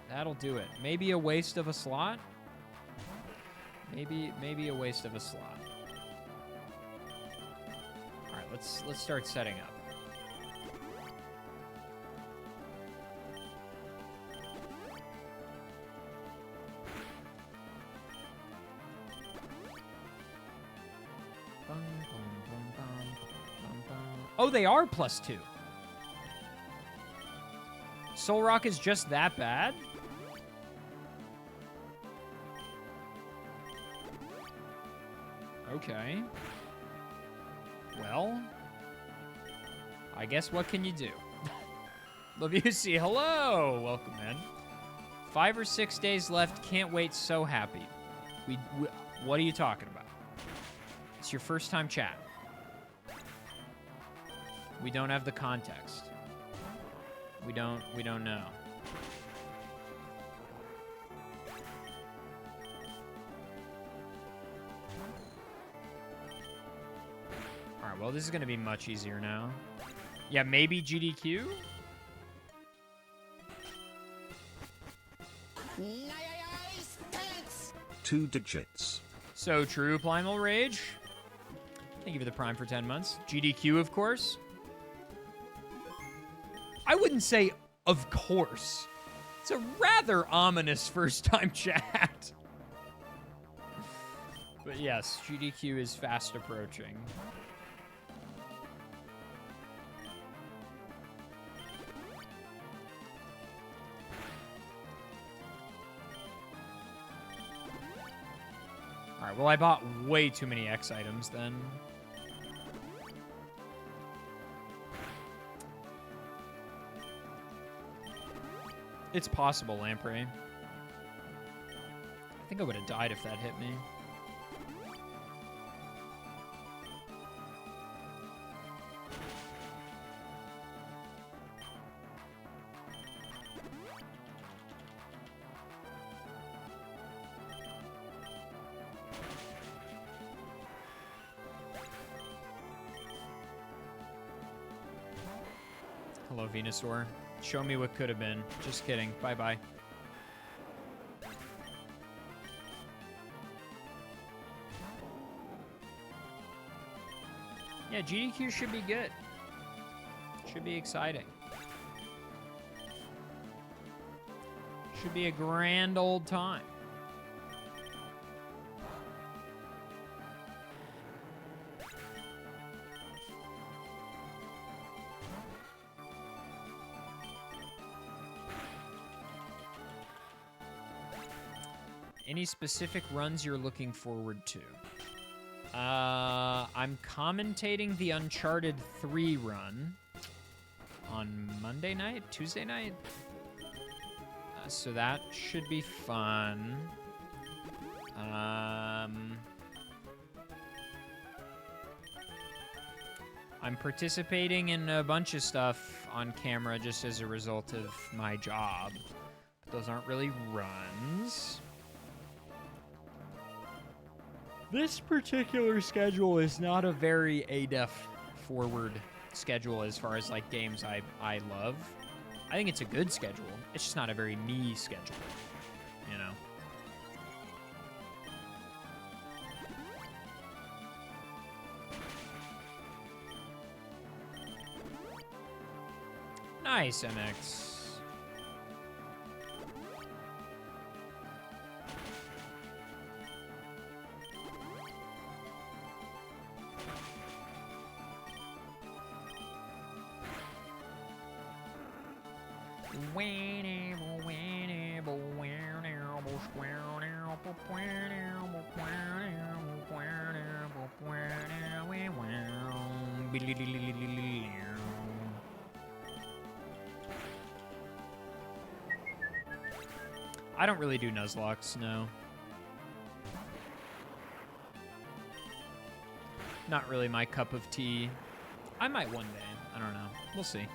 That'll do it. Maybe a waste of a slot? Maybe a waste of a slot. All right, let's start setting up. Oh, they are +2. Solrock is just that bad? Okay. Well, I guess what can you do? Lavusi, hello. Welcome, man. 5 or 6 days left. Can't wait. So happy. We what are you talking about? It's your first time chat. We don't have the context. We don't know. All right, well, this is going to be much easier now. Yeah, maybe GDQ? Nice. 2 digits. So true, Primal Rage. Thank you for the Prime for 10 months. GDQ, of course. I wouldn't say, of course. It's a rather ominous first-time chat. But yes, GDQ is fast approaching. All right, well, I bought way too many X items then. It's possible, Lamprey. I think I would have died if that hit me. Hello, Venusaur. Show me what could have been. Just kidding. Bye-bye. Yeah, GDQ should be good. Should be exciting. Should be a grand old time. Any specific runs you're looking forward to? I'm commentating the Uncharted 3 run on Monday night, Tuesday night. So that should be fun. I'm participating in a bunch of stuff on camera just as a result of my job. But those aren't really runs. This particular schedule is not a very ADEF forward schedule as far as like games I love. I think it's a good schedule. It's just not a very me schedule, you know. Nice, MX. I don't really do Nuzlocke, no. Not really my cup of tea. I might one day. I don't know. We'll see.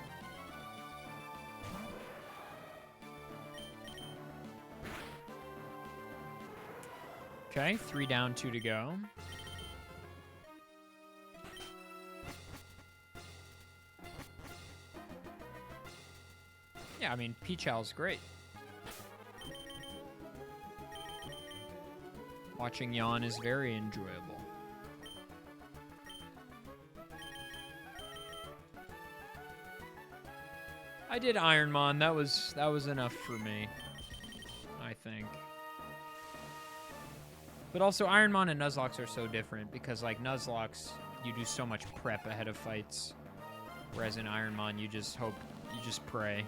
Okay, 3 down, 2 to go. Yeah, I mean, Peach Owl's great. Watching Yawn is very enjoyable. I did Ironmon. That was enough for me, I think. But also, Ironmon and Nuzlocke are so different because, like, Nuzlocke, you do so much prep ahead of fights, whereas in Ironmon, you just hope, you just pray.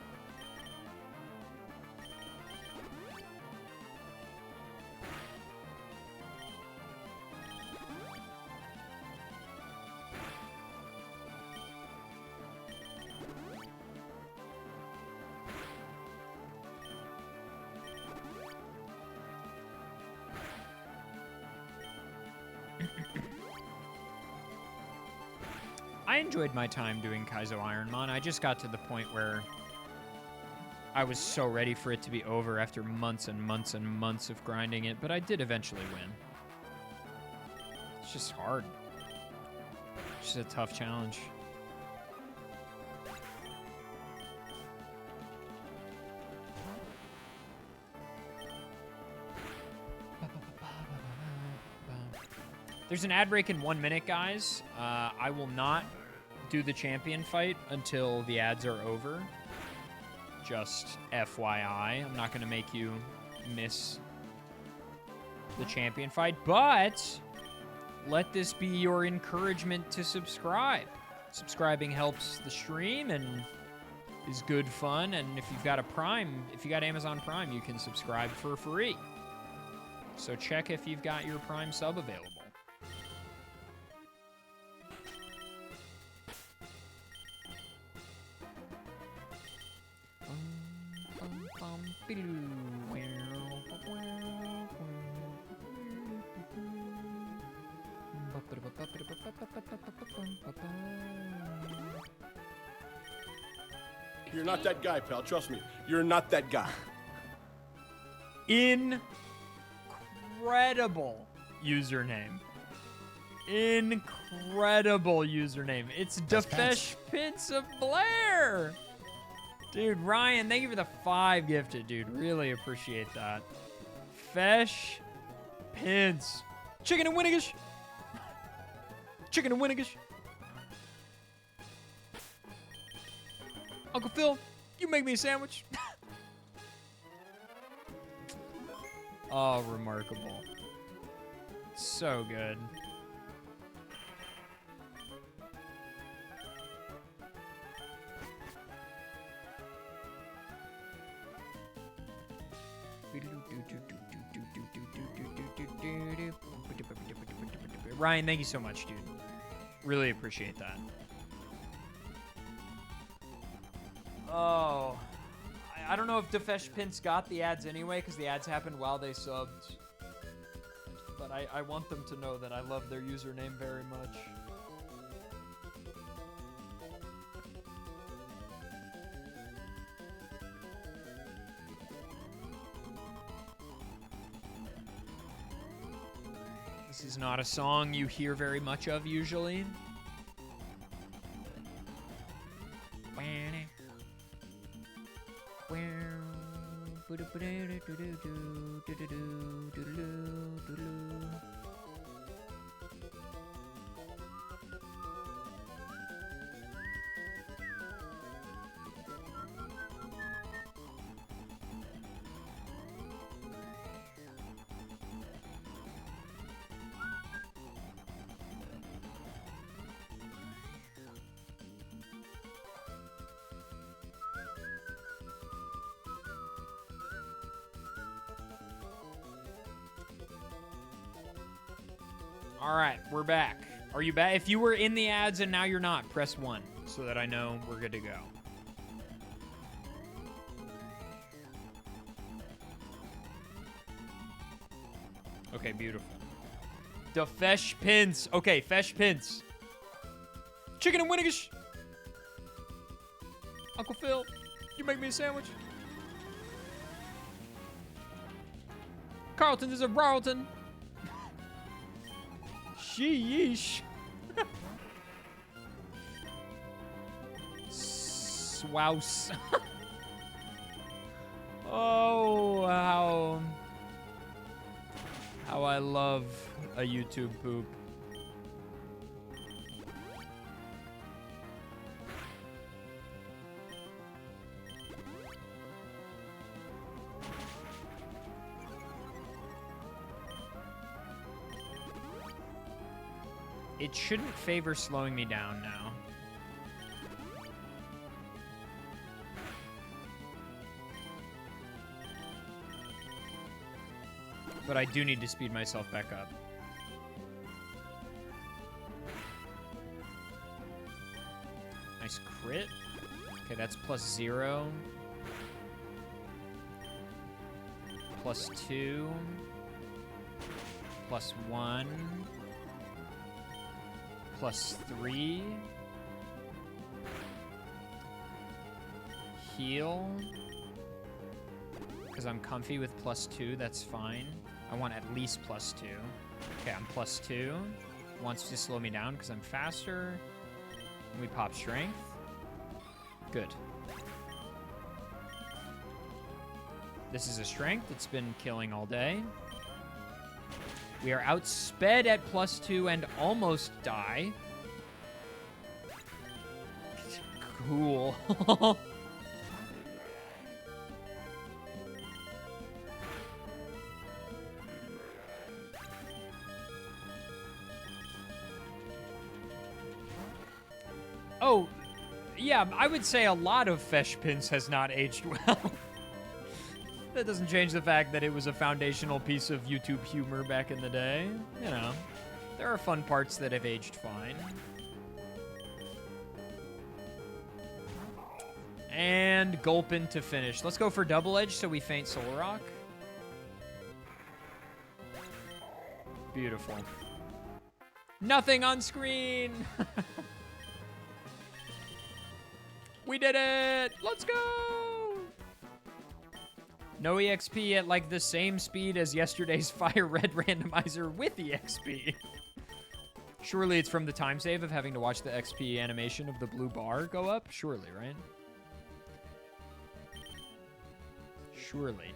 I enjoyed my time doing Kaizo Ironmon. I just got to the point where I was so ready for it to be over after months and months and months of grinding it, but I did eventually win. It's just hard. It's just a tough challenge. There's an ad break in 1 minute, guys. I will not do the champion fight until the ads are over. Just FYI, I'm not going to make you miss the champion fight, but let this be your encouragement to subscribe. Subscribing helps the stream and is good fun, and if you've got a Prime, if you got Amazon Prime, you can subscribe for free. So check if you've got your Prime sub available. You're not that guy, pal. Trust me. You're not that guy. Incredible username. Incredible username. It's Defesh Prince of Blair. Dude, Ryan, thank you for the 5 gifted, dude. Really appreciate that. Fesh Pins. Chicken and Winnigish. Chicken and Winnigish. Uncle Phil, you make me a sandwich. Oh, remarkable. So good. Ryan, thank you so much, dude. Really appreciate that. Oh, I don't know if Defesh Pins got the ads anyway, because the ads happened while they subbed. But I want them to know that I love their username very much. This is not a song you hear very much of usually. All right, we're back. Are you back? If you were in the ads and now you're not, press 1 so that I know we're good to go. Okay, beautiful. The Fesh Pins. Okay, Fesh Pins. Chicken and Winnigish. Uncle Phil, you make me a sandwich. Carlton is a Rarlton. Sheesh. Swouse. Oh, how I love a YouTube poop. It shouldn't favor slowing me down now. But I do need to speed myself back up. Nice crit. Okay, that's +0. +2. +1. +3. heal. Because I'm comfy with +2, that's fine. I want at least +2. Okay, I'm +2. Wants to slow me down because I'm faster. And we pop strength. Good. This is a strength. It's been killing all day. We are outsped at +2 and almost die. Cool. Oh, yeah, I would say a lot of Fesh Pins has not aged well. That doesn't change the fact that it was a foundational piece of YouTube humor back in the day. You know, there are fun parts that have aged fine. And Gulpin to finish. Let's go for Double Edge so we faint Soul Rock. Beautiful. Nothing on screen! We did it! Let's go! No EXP at like the same speed as yesterday's Fire Red randomizer with EXP. Surely it's from the time save of having to watch the XP animation of the blue bar go up? Surely, right? Surely.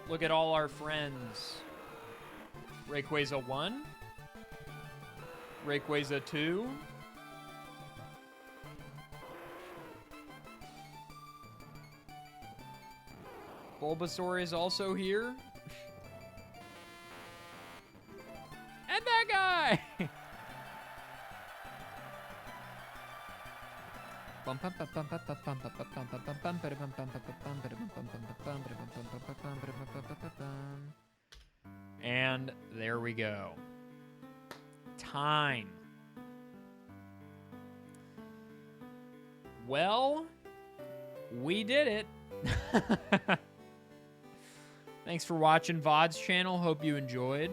Look at all our friends. Rayquaza 1. Rayquaza 2. Bulbasaur is also here. And that guy! And there we go. Time. Well, we did it. Thanks for watching VOD's channel. Hope you enjoyed.